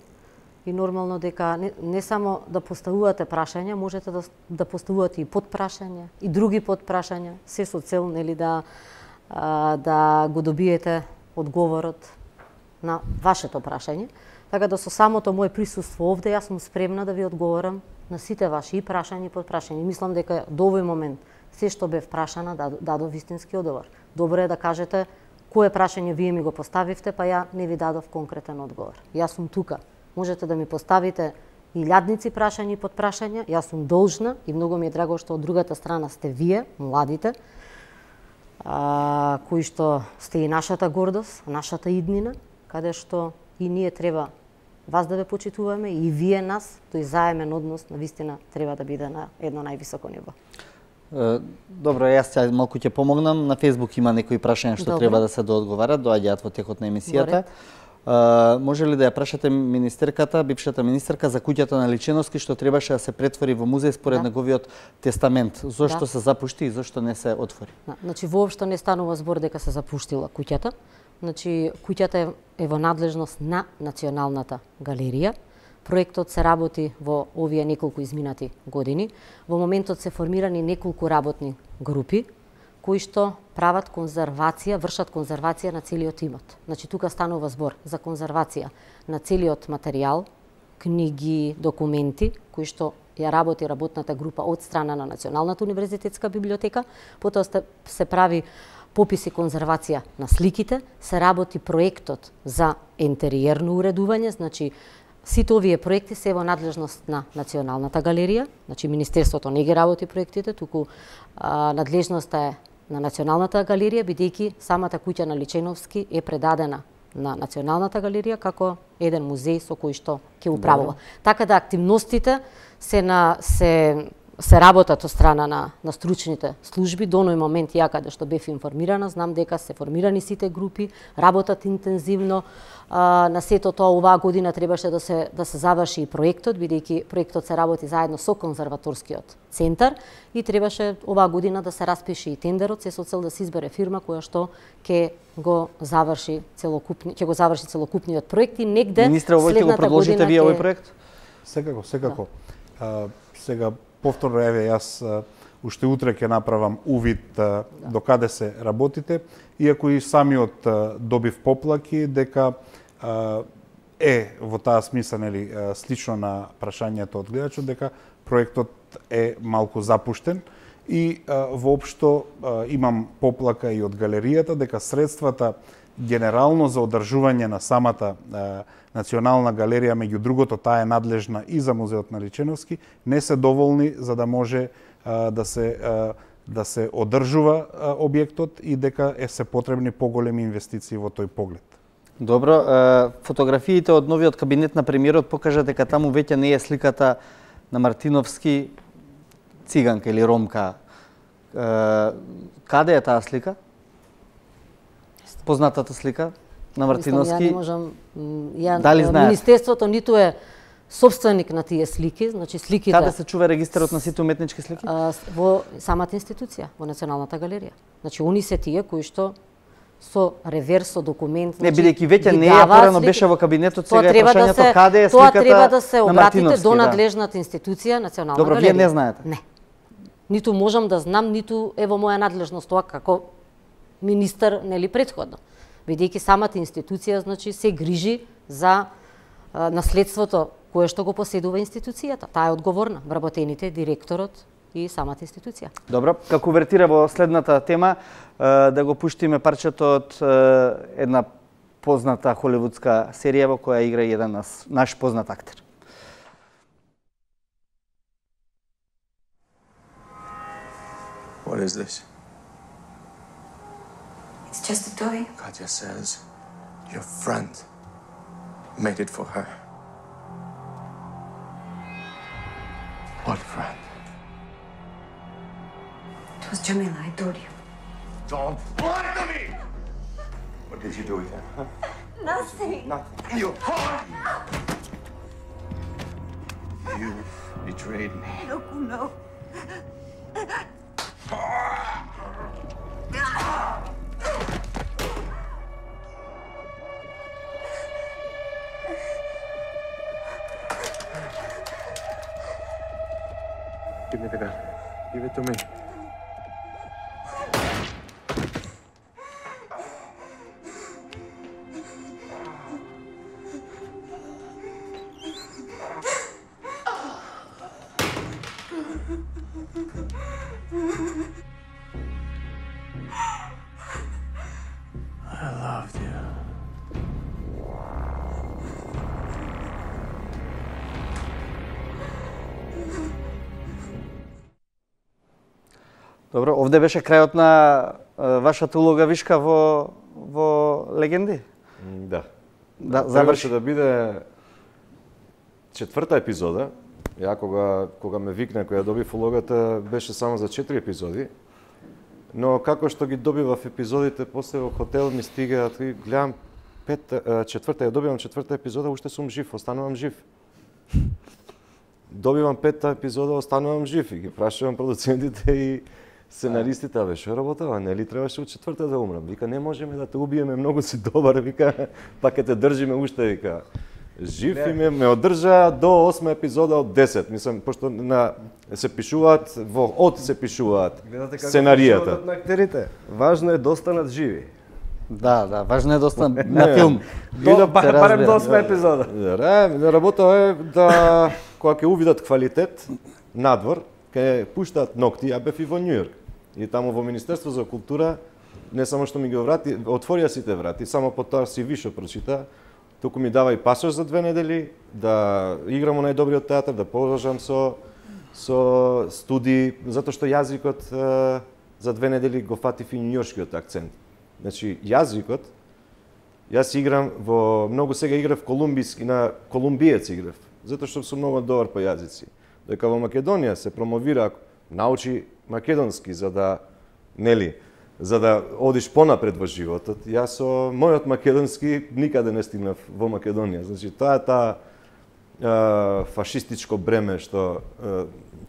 И нормално дека не само да поставувате прашања, можете да поставувате и подпрашања, и други подпрашања, се со цел да го добиете одговорот на вашето прашање. Така да со самото моје присуство овде јас сум спремна да ви одговорам на сите ваши и прашања и подпрашања. Мислам дека до овој момент се што бев прашана дадов вистински одговор. Добро е да кажете кое прашање вие ми го поставивте, па ја не ви дадов конкретен одговор. Јас сум тука. Можете да ми поставите илјадници прашања и подпрашања. Јас сум должна и многу ми е драго што од другата страна сте вие, младите, кои што сте и нашата гордост, нашата иднина, каде што и ние треба вас да ве почитуваме и вие нас, тој заемен однос на вистина треба да биде на едно највисоко ниво. Добро, јас ќе малку ќе помогнам. На Facebook има некои прашања што треба да се доодговарат, доаѓаат во текот на емисијата. Може ли да ја прашате министерката, бившата министерка, за куќата на Личиновски што требаше да се претвори во музеј според неговиот тестамент? Зошто се запушти и зошто не се отвори? Значи, воопшто не станува збор дека се запуштила куќата. Значи, куќата е во надлежност на Националната галерија. Проектот се работи во овие неколку изминати години. Во моментот се формирани неколку работни групи кои што прават конзервација, вршат конзервација на целиот имот. Значи, тука станува збор за конзервација на целиот материјал, книги, документи, кои што ја работи работната група од страна на Националната универзитетска библиотека, потоа се прави попис и конзервација на сликите, се работи проектот за ентериерно уредување, значи сите овие проекти се во надлежност на Националната галерија, значи Министерството не ги работи проектите, туку надлежноста е на Националната галерија, бидејќи самата куќа на Личиновски е предадена на Националната галерија како еден музеј со кој што ќе управува. Така да активностите се се работат од страна на стручните служби. До оној момент ја каде што бев информирана, знам дека се формирани сите групи, работат интензивно. На сето тоа оваа година требаше да се заврши и проектот, бидејќи проектот се работи заедно со конзерваторскиот центар и требаше оваа година да се распише и тендерот, се со цел да се избере фирма која што ќе го заврши целокупниот проект и негде Министре, овој ќе го предложите вие овој проект? Секако. Сега повторно еве јас уште утре ќе направам увид до каде се работите, иако и самиот добив поплаки дека во таа смисла, нели, слично на прашањето од гледачот, дека проектот е малку запуштен и воопшто имам поплака и од галеријата дека средствата генерално за одржување на самата Национална галерија, меѓу другото, таа е надлежна и за Музеот на Личеновски, не се доволни за да може да се одржува објектот и дека се потребни поголеми инвестиции во тој поглед. Добро, фотографиите од новиот кабинет на премиерот покажа дека таму веќе не е сликата на Мартиновски циганка или ромка. Каде е таа слика? Познатата слика на Мартиновски? Ја не можам, Дали знаеш? Министерството ниту е собственик на тие слики, значи сликите... Каде се чува регистарот на сите уметнички слики? Во самата институција, во Националната галерија. Значи, они се тие кои што со реверс, со документ... Не, бидејќи веќе не е порано беше во кабинетот, сега е прашањето каде е сликата на Мартиновски. Тоа треба да се обратите до надлежната институција, Национална галерија. Добро, вие не знаете? Не. Ниту можам да знам, ниту е во моја надлежност тоа како министер, нели, претходно. Бидејќи самата институција, значи, се грижи за наследството кое што го поседува институцијата. Таа е одговорна, вработените, директорот и самата институција. Добро, како вертира во следната тема, да го пуштиме парчето од една позната холивудска серија во која игра еден наш познат актер. What is this? It's just a toy. Katya says your friend made it for her. What friend? It was Jamila, I told you. Don't lie to me! What did you do with him? Huh? Nothing. Nothing. You harmed me! You betrayed me. Loku, no. Give me the gun. Give it to me. I loved you. Добро, овде беше крајот на вашата улога Вишка во Легенди? Да. Да, заврши да биде четврта епизода. Ја кога ме викна, кога добив улогата, беше само за 4 епизоди. Но како што ги добивав епизодите, после во хотел ми стигаат и гледам ја добивам четврта епизода, уште сум жив, останувам жив. Добивам петта епизода, останувам жив и ги прашувам продуцентите и сценаристите, абе, што работава, нели требаше од четврта да умрам? Вика, не можеме да те убиеме, многу си добар, вика, па ќе те држиме уште, вика. Жив и ме одржа до 8 епизода од 10. Мислам, пошто се пишуваат, се пишуваат сценаријата. На актерите. Важно е да останат живи. Да, важно е да останат на филм. Барем до 8 епизода. Работа е да, кога ќе увидат квалитет надвор, ќе пуштаат ногти, ја бев и во Њујорк. И таму во Министерство за култура, не само што ми ги врати, отворија сите врати, само потоа си вишо прочита, туку ми дава и пасош за 2 недели, да играм во најдобриот театар, да продолжам со студии, затоа што јазикот за 2 недели го фатив и њујоршкиот акцент. Значи, јазикот, јас играм во, многу сега играв колумбиски, на колумбиец играв, затоа што сум многу добар по јазици. дека во Македонија се промовира научи македонски за да одиш понапред во животот. Јас со мојот македонски никаде не стигнав во Македонија. Значи тоа е таа фашистичко бреме што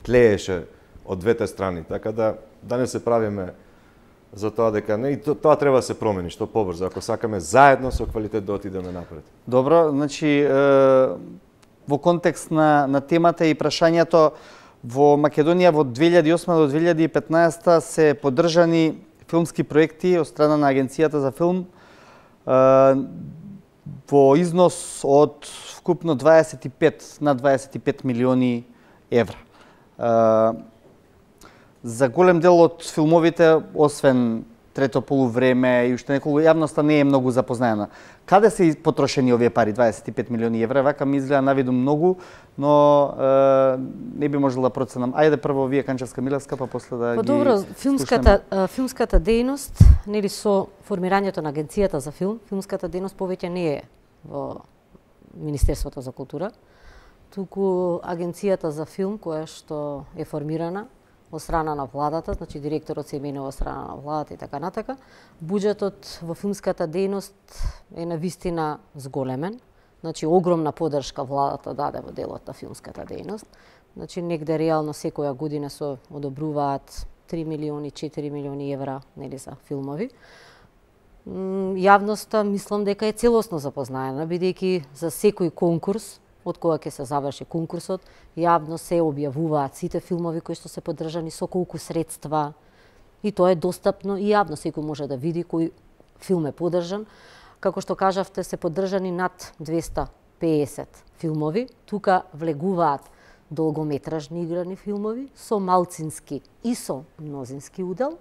тлееше од двете страни, така да не се правиме за тоа дека не, и тоа треба да се промени што побрзо, ако сакаме заедно со квалитет да отидеме напред. Добро, значи во контекст на темата и прашањето, во Македонија во 2008 до 2015 се поддржани филмски проекти од страна на Агенцијата за филм во износ од вкупно над 25 милиони евра. За голем дел од филмовите, освен Трето полувреме и уште неколку, јавноста не е многу запознаена. Каде се потрошени овие пари, 25 милиони евра? Вака ми изгледа навиду многу, но не би можела да проценам. Ајде прво вие, Канчевска Милевска, па после да ги добро, филмската дејност, нели со формирањето на Агенцијата за филм, филмската дејност повеќе не е во Министерството за култура, туку Агенцијата за филм, која што е формирана од страна на владата, значи директорот се именува од страна на владата и така натака. Буџетот во филмската дејност е навистина зголемен, значи огромна поддршка владата даде во делот на филмската дејност. Значи негде реално секоја година се одобруваат 3 милиони, 4 милиони евра, нели, за филмови. Јавноста мислам дека е целосно запознаена, бидејќи за секој конкурс, од кога ќе се заврши конкурсот, јавно се објавуваат сите филмови кои што се поддржани, со колку средства, и тоа е достапно и јавно, секој може да види кој филм е поддржан. Како што кажавте, се поддржани над 250 филмови, тука влегуваат долгометражни играни филмови со малцински и со мнозински удел,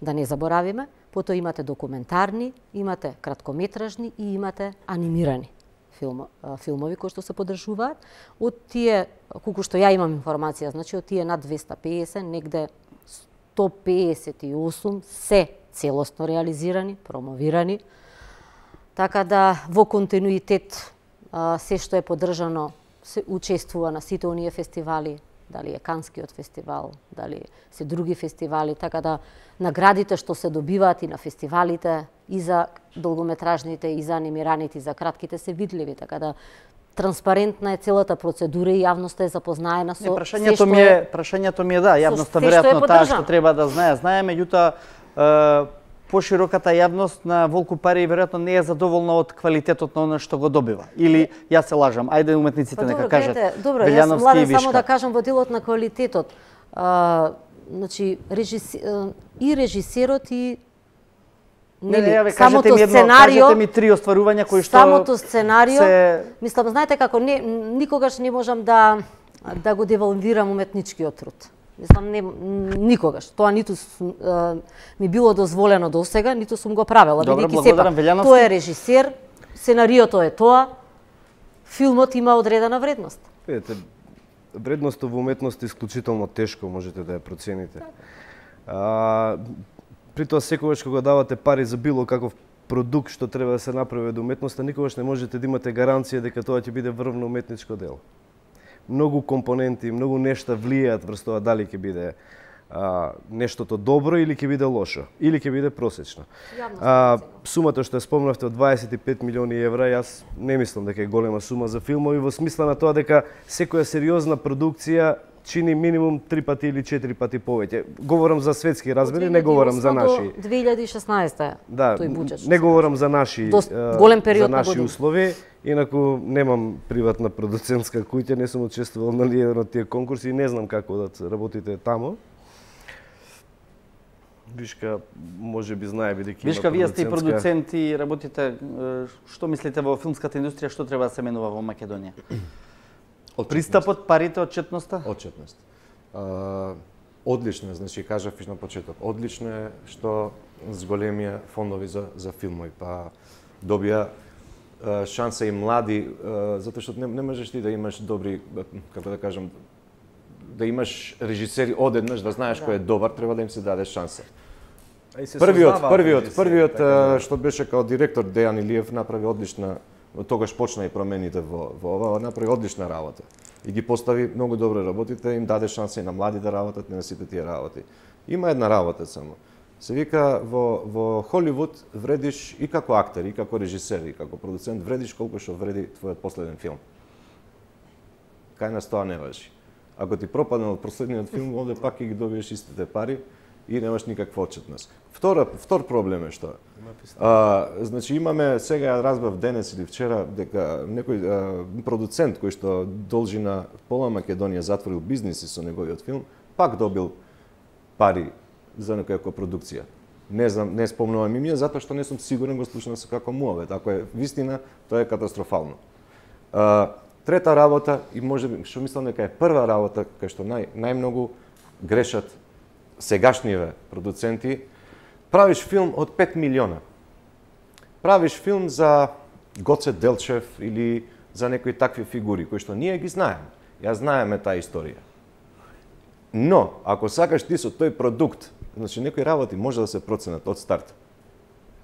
да не заборавиме, потоа имате документарни, имате краткометражни и имате анимирани филмови кои што се поддржуваат. Од тие, колку што ја имам информација, значи од тие над 250, негде 158 се целосно реализирани, промовирани. Така да во континуитет се што е поддржано се учествува на сите оние фестивали, дали е Канскиот фестивал, дали се други фестивали, така да наградите што се добиваат и на фестивалите, и за долгометражните, и за анимираните, и за кратките се видливи, така да транспарентна е целата процедура и јавноста е запознаена со прашањето ми е да, јавноста веројатно таа што треба да знае, меѓутоа пошироката јавност на Волку Пари веројатно не е задоволна од квалитетот на она што го добива. Или јас се лажам, ајде уметниците нека кажат. Добро, јас сум младен само да кажам во делот на квалитетот. Значи, и режисерот и самото сценарио, кажете ми три остварувања кои што самото сценарио, мислам, знаете како, никогаш не можам да го девалвирам уметничкиот труд. Мислам, никогаш. Тоа ниту ми било дозволено досега, ниту сум го правела. Бидејќи сепак, тој е режисер, сценариото е тоа, филмот има одредена вредност. Видете, вредноста во уметност е исклучително тешко, можете да ја процените. При тоа секогаш кога давате пари за било каков продукт што треба да се направи од уметноста, никогаш не можете да имате гаранција дека тоа ќе биде врвно уметничко дело. Многу компоненти, многу нешта влијаат врз тоа дали ќе биде нештото добро или ќе биде лошо, или ќе биде просечно. Сумата што ја спомнавте од 25 милиони евра, јас не мислам дека е голема сума за филмови, во смисла на тоа дека секоја сериозна продукција чини минимум 3 пати или 4 пати повеќе. Говорам за светски размери, не говорам за наши. 2016 тој буџет. Не говорам за наши голем период за наши услови. Инаку немам приватна продуцентска куќа, не сум учествувал на ниеден од тие конкурси и не знам како да работите таму. Вишка може би знае бидејќи има Вишка, вие сте и продуцент и работите, што мислите во филмската индустрија, што треба да се менува во Македонија? Пристапот, парите, отчетноста? Отчетност. Одлично е, значи кажав на почеток. Одлично е што зголемија фондови за филмови, па добија шанса и млади, затоа што не можеш ти да имаш добри, како да кажам, да имаш режисери одеднаш, да знаеш кој е добар, треба да им се даде шанса. Првиот што беше као директор Дејан Илиев направи одлична, тогаш почна и промените во ова, направи одлична работа. и ги постави многу добро работите, им даде шанса и на млади да работат, не на сите тие работи. Има една работа само. Се вика во Холивуд вредиш и како актер, и како режисер, и како продуцент вредиш колку што вреди твојот последен филм. Кај нас тоа не важи. Ако ти пропадне од последниот филм, овде пак ќе ги добиеш истите пари и немаш никаква отчетност. Втор проблем е што? Значи имаме, сега разбрав денес или вчера, дека некој продуцент кој што должи на пола Македонија затворил бизниси со неговиот филм, пак добил пари за некоја продукција. Не знам, не спомнувам имиња, затоа што не сум сигурен го слушнав се како муавет. Ако е вистина, тоа е катастрофално. Трета работа, и можеби, што мислам дека е прва работа, кај што најмногу грешат сегашниве продуценти, правиш филм од 5 милиона. Правиш филм за Гоце Делчев или за некои такви фигури, кои што ние ги знаеме. Ја знаеме таа историја. Но, ако сакаш ти со тој продукт, значи некои работи може да се проценат од старт.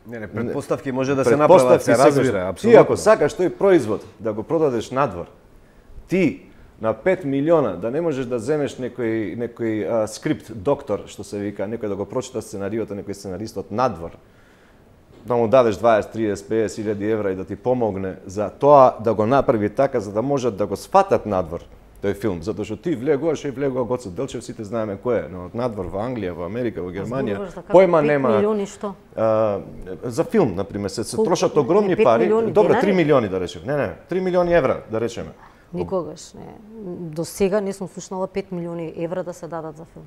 Не, предпоставки може да се направат, се разбира, апсолутно. Ти ако сакаш тој производ да го продадеш надвор, ти на 5 милиона да не можеш да земеш некој скрипт доктор, што се вика, некој да го прочита сценариото, некој сценарист од надвор, да му дадеш 20, 30, 50 илјади евра и да ти помогне за тоа да го направи така, за да можат да го сфатат надвор тој филм, затоа што ти влегуваш и влегува Гоце Делчев, сите знаеме кој е, но од надвор во Англија, во Америка, во Германија, појма нема. 5 милиони што? За филм, например, се трошат огромни пари. Добро, 3 милиони да речеме. Не, 3 милиони евра да речеме. Никогаш не. До сега не сум слушнала 5 милиони евра да се дадат за филм.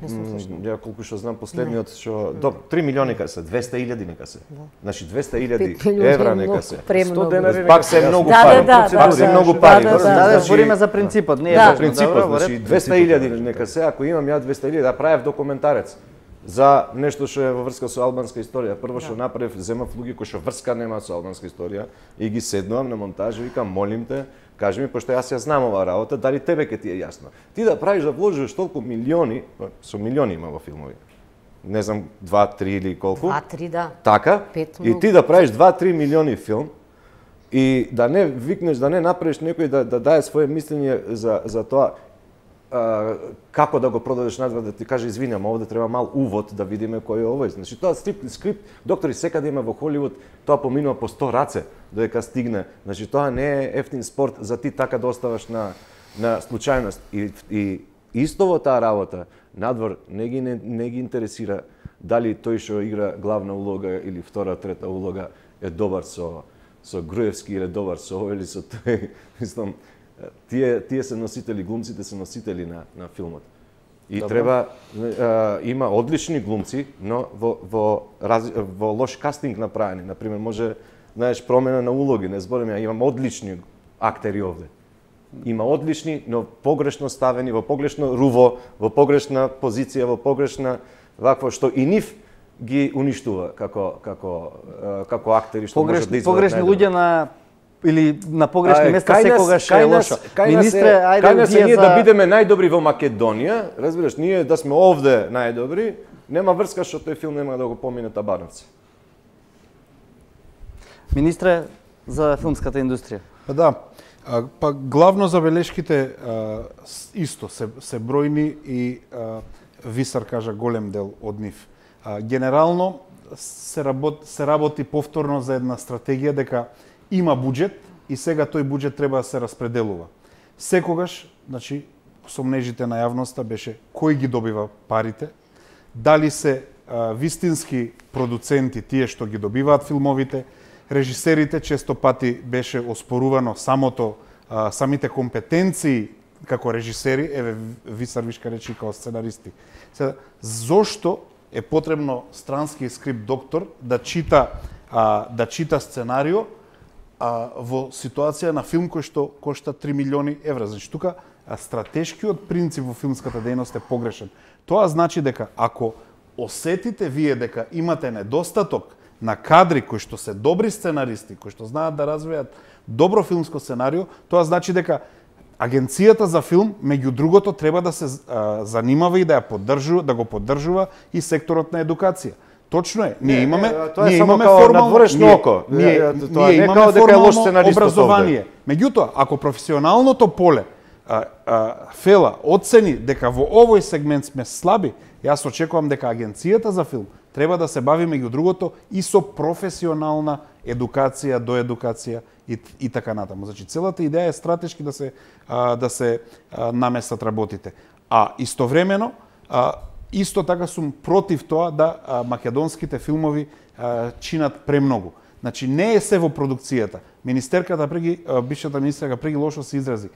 Не сум слушнала. Ја колку што знам последниот што 3 милиони нека се, 200 илјади нека се. Значи 200 илјади евра нека се. 100 денари пак се многу пари. Пак се многу пари. Да, збориме за принципот, не е за принципот, значи 200 илјади нека се, ако имам ја 200 илјади, да правев документарец за нешто што е во врска со албанска историја. Прво што направив, земав луѓе кои што врска нема со албанска историја и ги седнувам на монтажа и викам, молим те, кажи ми, пошто јас ја знам оваа работа, дали тебе ќе ти е јасно. Ти да правиш да вложиш толку милиони, со милиони има во филмови. Не знам, 2, 3 или колку. 2, 3, да. Така, и ти да правиш 2-3 милиони филм и да не викнеш, да не направиш некој да даде своје мислење за тоа како да го продадеш надвор, да ти каже извинам, овде треба мал увод да видиме кој е овој. Значи тоа скрипт, доктори секаде има во Холивуд, тоа поминува по 100 раце додека стигне. Значи тоа не е ефтин спорт за ти така да оставаш на случајност. И исто во таа работа надвор не ги интересира дали тој што игра главна улога или втора, трета улога е добар со Груевски или добар со овој или со тој. Мислам, тие се носители, глумците се носители на филмот. И добро. Треба има одлични глумци, но во лош кастинг направени. Например, може, знаеш, промена на улоги, не збориме, имам одлични актери овде. Има одлични, но погрешно ставени, во погрешно руво, во погрешна позиција, во погрешна вакво што и нив ги уништува како актери што можат да извадат. Погрешни луѓе или на погрешни места секогаш е лошо. Министре, ајде ние да бидеме најдобри во Македонија, разбираш, ние да сме овде најдобри, нема врска што тој филм нема да го помине Табановци. Министре, за филмската индустрија. Да, па главно забелешките исто се бројни и Висар кажа голем дел од нив. Генерално се работи повторно за една стратегија дека има буџет и сега тој буџет треба да се распределува. Секогаш, значи, сомнежите на јавноста беше кој ги добива парите, дали се вистински продуценти тие што ги добиваат филмовите, режисерите често пати беше оспорувано самите компетенции како режисери, еве Висар Вишка речи како сценаристи. Сега, зошто е потребно странски скрипт доктор да чита сценарио во ситуација на филм кој што кошта 3 милиони евра. Значи тука стратешкиот принцип во филмската дејност е погрешен. Тоа значи дека ако осетите вие дека имате недостаток на кадри кои што се добри сценаристи, кои што знаат да развијат добро филмско сценарио, тоа значи дека Агенцијата за филм, меѓу другото, треба да се занимава и да го поддржува и секторот на едукација. Точно е. Ние имаме надворешно око. Ние имаме формално образование. Меѓутоа, ако професионалното поле Фела оцени дека во овој сегмент сме слаби, јас очекувам дека Агенцијата за филм треба да се бави меѓу другото и со професионална едукација, доедукација и така натаму. Значи целата идеја е стратешки да се наместат работите. А истовремено исто така сум против тоа да македонските филмови чинат премногу. Значи не е се во продукцијата. Бившата министерка преги лошо се изрази.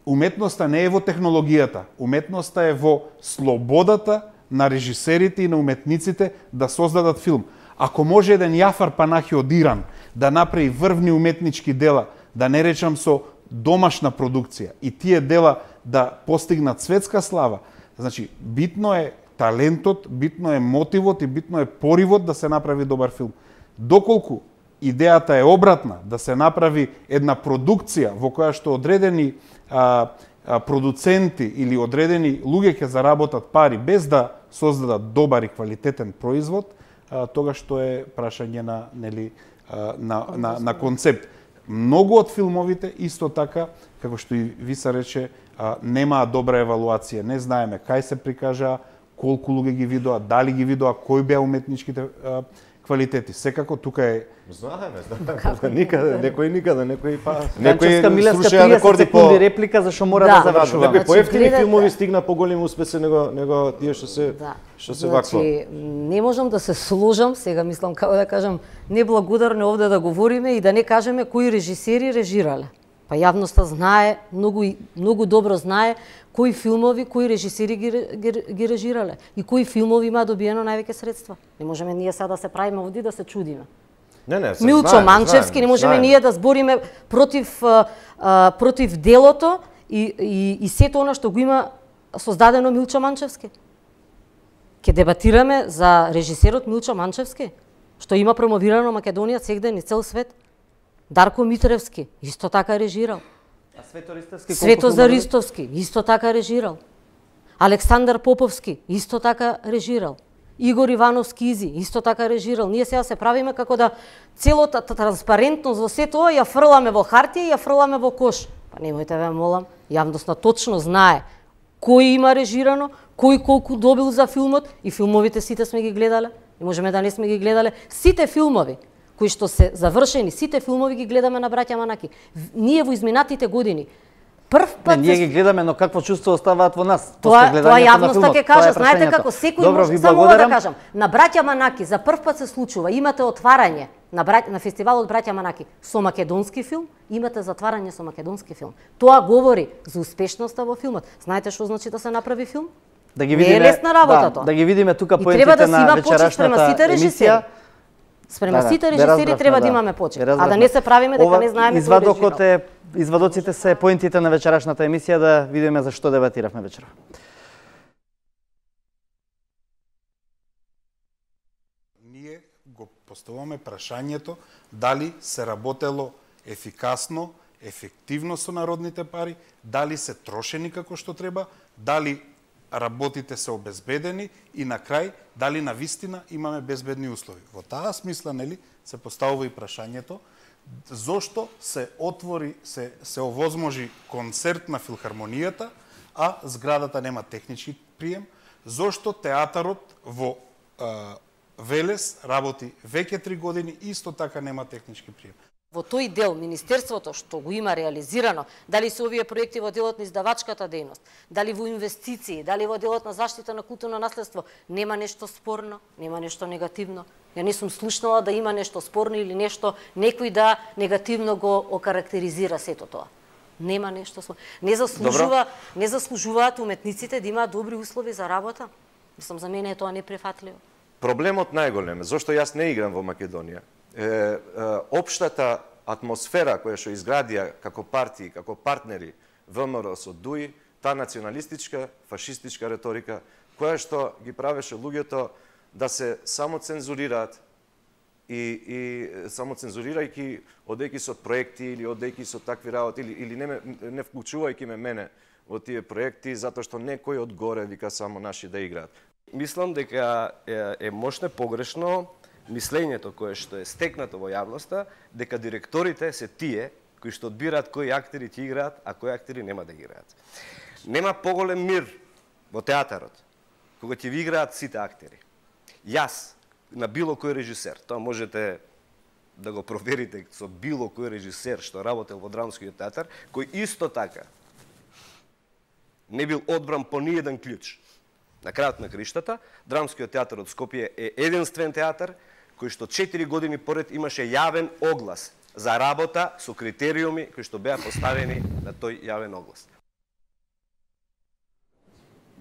Уметноста не е во технологијата. Уметноста е во слободата на режисерите и на уметниците да создадат филм. Ако може еден Јафар Панахи од Иран да направи врвни уметнички дела, да не речам со домашна продукција, и тие дела да постигнат светска слава, значи битно е талентот, битно е мотивот и битно е поривот да се направи добар филм. Доколку идејата е обратна, да се направи една продукција во која што одредени продуценти или одредени луѓе ќе заработат пари без да создадат добар и квалитетен производ, тогаш што е прашање на концепт. Многу од филмовите исто така, како што и Виса рече, немаа добра евалуација. Не знаеме кај се прикажаа, колку луѓе ги видоа, дали ги видоа, кои беа уметничките квалитети. Секако тука е... Знаеме. Никаде, некој па... Франческа Милевска 30 секунди реплика, зашто мора да завршуваме. Некои поевтини филмови стигна по големи успеси него тие што се вакво. Значи, не можам да се сложам, сега мислам како да кажам, неблагодарно овде да говориме и да не кажеме кои режисери режирале. Па јавноста знае, многу добро знае кои филмови, кои режисери ги режирале и кои филмови има добиено највеќе средства. Не можеме ние сега да се правиме овде да се чудиме. Милчо Манчевски, не можеме ние да збориме против делото и сето она што го има создадено Милчо Манчевски. Ке дебатираме за режисерот Милчо Манчевски, што има промовирано Македонија цегден и цел свет. Дарко Митревски исто така режирал. Светозар Ристовски исто така режирал. Александар Поповски исто така режирал. Игор Ивановски Изи исто така режирал. Ние сега се правиме како да целата транспарентност во сето ова ја фрламе во хартија и ја фрламе во кош. Па немојте ве молам, јавноста точно знае кој има режирано, кој колку добил за филмот и филмовите сите сме ги гледале. Не можеме да не сме ги гледале сите филмови кои што се завршени, сите филмови ги гледаме на браќа Манаки. Ние во изминатите години прв пат ние ги гледаме, но какво чувство оставаат во нас? Тоа јавноста ќе каже, знаете како секој може, само да кажам, на браќа Манаки за прв пат се случува, имате отварање на фестивалот Браќа Манаки со македонски филм, имате затварање со македонски филм. Тоа говори за успешноста во филмот. Знаете што значи да се направи филм? Да ги видиме, не е лесна работа тоа. Да ги видиме тука поентите на вечерашната емисија. Спрема сите режисери треба да имаме почит, а да не се правиме дека не знаеме кој режирал. Извадоците се поентите на вечерашната емисија, да видиме за што дебатиравме вечера. Ние го поставуваме прашањето дали се работело ефикасно, ефективно со народните пари, дали се трошени како што треба, дали работите се обезбедени и на крај дали на вистина имаме безбедни услови. Во таа смисла, нели, се поставува и прашањето зошто се отвори, се овозможи концерт на филхармонијата, а зградата нема технички прием, зошто театарот во Велес работи веќе 3 години и исто така нема технички прием. Во тој дел Министерството што го има реализирано, дали се овие проекти во делот на издавачката дејност, дали во инвестиции, дали во делот на заштита на културно наследство, нема нешто спорно, нема нешто негативно. Ја не сум слушнала да има нешто спорно или нешто некој да негативно го окарактеризира сето тоа. Нема нешто спорно. Не заслужуваат уметниците да имаат добри услови за работа. Мислам, за мене е тоа неприфатливо. Проблемот најголем, зошто јас не играм во Македонија, општата атмосфера која што изградија како партии, како партнери ВМРО со ДУИ, таа националистичка, фашистичка реторика, која што ги правеше луѓето да се самоцензурираат и самоцензурирајќи, одејќи со проекти или одејќи со такви работи или не вклучувајќи мене во тие проекти затоа што некој од горе вика само наши да играат. Мислам дека е мошно погрешно мислењето кое што е стекнато во јавноста дека директорите се тие кои што одбираат кои актери ќе играат, а кои актери нема да играат. Нема поголем мир во театарот, кога ќе ви играат сите актери. Јас, на било кој режисер, тоа можете да го проверите со било кој режисер што работел во драмскиот театар, кој исто така не бил одбран по ниеден клjuč. На крајот на криштата, драмскиот театар од Скопје е единствен театар кој што 4 години поред имаше јавен оглас за работа со критериуми кои што беа поставени на тој јавен оглас.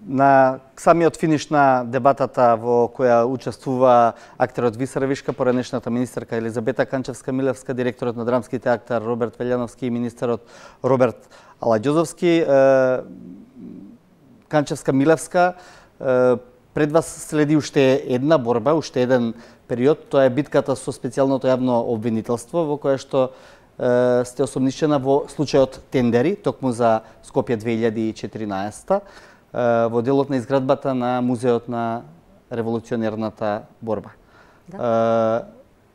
На самиот финиш на дебатата во која учествува актерот Висара Вишка, поранешната министерка Елизабета Канчевска-Милевска, директорот на Драмски театар Роберт Велјановски и министерот Роберт Аладјозовски, Канчевска-Милевска, пред вас следи уште една борба, уште еден период, тоа е битката со специјалното јавно обвинителство, во кое што сте осомничена во случајот тендери, токму за Скопје 2014 во делот на изградбата на Музеот на револуционерната борба. Да.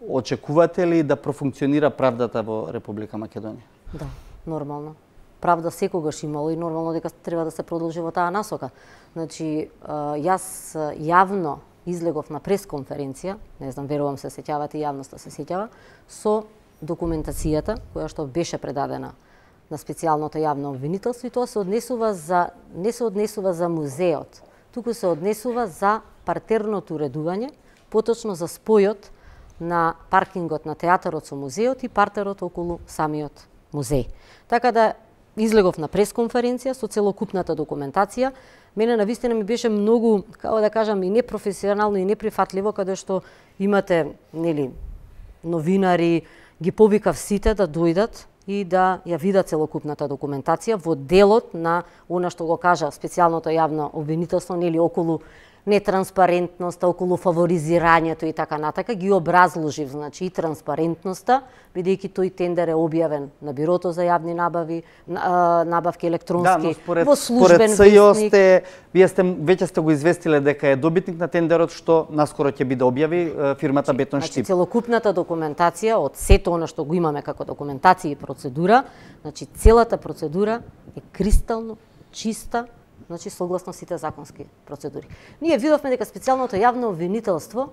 Очекувате ли да профункционира правдата во Република Македонија? Да, нормално. Правда секогаш имало и нормално дека треба да се продолжи во таа насока. Значи, јас јавно излегов на пресконференција, не знам, верувам се сеќавате, јавноста се сеќава, со документацијата која што беше предадена на специјалното јавно обвинителство и тоа се однесува за, не се однесува за музеот, туку се однесува за партерното уредување, поточно за спојот на паркингот на театарот со музеот и партерот околу самиот музеј. Така да излегов на пресконференција со целокупната документација. Мене навистина ми беше многу, како да кажам, и непрофесионално и неприфатливо, каде што имате, нели, новинари, ги повикав сите да дојдат и да ја видат целокупната документација во делот на она што го кажа специјалното јавно обвинителство, нели, околу нетранспарентноста, околу фаворизирањето и така натака, ги образложив, значи, и транспарентноста, бидејќи тој тендер е објавен на Бирото за јавни набави, набавки електронски, во службен вестник. Вие веќе сте го известиле дека е добитник на тендерот, што наскоро ќе биде објави фирмата Бетон Штип. Значи, целокупната документација од сето она што го имаме како документација и процедура, значи, целата процедура е кристално чиста, значи согласно сите законски процедури. Ние видовме дека специјалното јавно обвинителство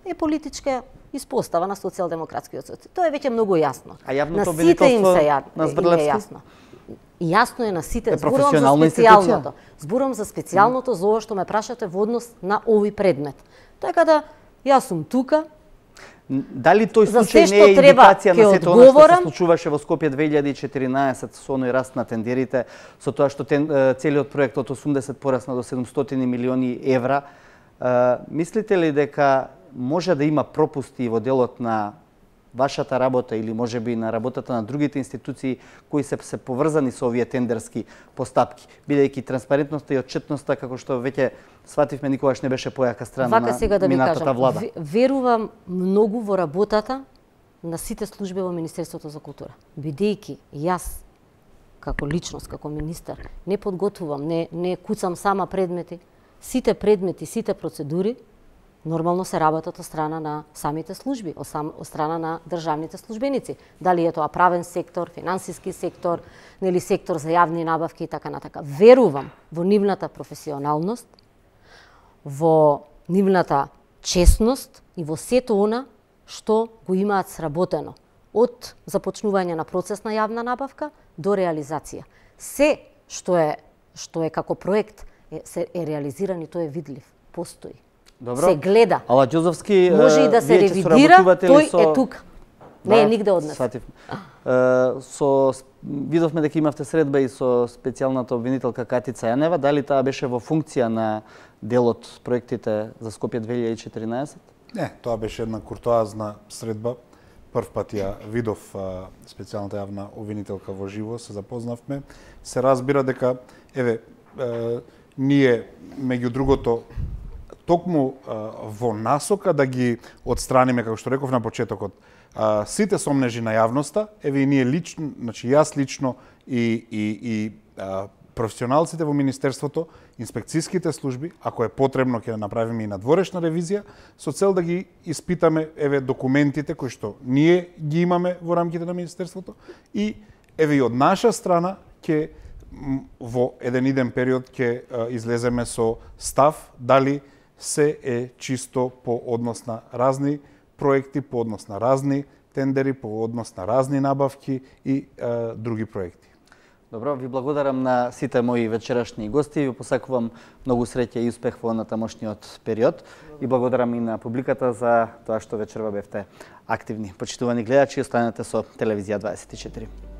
е политичка испостава на социјалдемократскиот социјал. Тоа е веќе многу јасно. А јавното обвинителство на Збрлевски? Јасно е на сите. Зборувам за специјалното. Зборувам за специјалното, за ова што ме прашате во однос на овој предмет. Така да, јас сум тука. Дали тој случај не е индикација на сето она што се случуваше во Скопје 2014 со оној раст на тендерите, со тоа што целиот проект од 80 порасна до 700 милиони евра? Мислите ли дека може да има пропусти во делот на вашата работа или можеби на работата на другите институции кои се поврзани со овие тендерски постапки, бидејќи транспарентноста и отчетноста, како што веќе свативме, никогаш не беше појака страна на минатата влада? Верувам многу во работата на сите служби во Министерството за култура, бидејќи јас како личност, како министер, не подготвувам, не куцам сама предмети, сите предмети, сите процедури нормално се работат од страна на самите служби, од страна на државните службеници. Дали е тоа правен сектор, финансиски сектор, нели сектор за јавни набавки и така натака. Верувам во нивната професионалност, во нивната честност и во сето она што го имаат сработено од започнување на процес на јавна набавка до реализација. Се што е како проект е реализиран и тоа е видлив, постои. Добро. Се гледа. Аладјозовски, може и да се ревидира, тој е тука. Не е нигде од нас. Видовме дека имавте средба и со специјалната обвинителка Катица Јанева. Дали таа беше во функција на делот проектите за Скопје 2014? Не, тоа беше една куртоазна средба. Прв пат ја видов специјалната јавна обвинителка во живо, се запознавме. Се разбира дека, ние, меѓу другото, токму во насока да ги отстраниме, како што реков на почетокот, сите сомнежи на јавноста, и ние лично, значи јас лично и професионалците во Министерството, инспекцијските служби, ако е потребно ќе направиме и надворешна ревизија, со цел да ги испитаме документите кои што ние ги имаме во рамките на Министерството и еве и од наша страна ќе во еден иден период ќе излеземе со став дали се е чисто по однос на разни проекти, по однос на разни тендери, по однос на разни набавки и други проекти. Добро, ви благодарам на сите мои вечерашни гости. Ви посакувам многу среќа и успех во натамошниот период. И благодарам и на публиката за тоа што вечерва бевте активни. Почитувани гледачи, останете со Телевизија 24.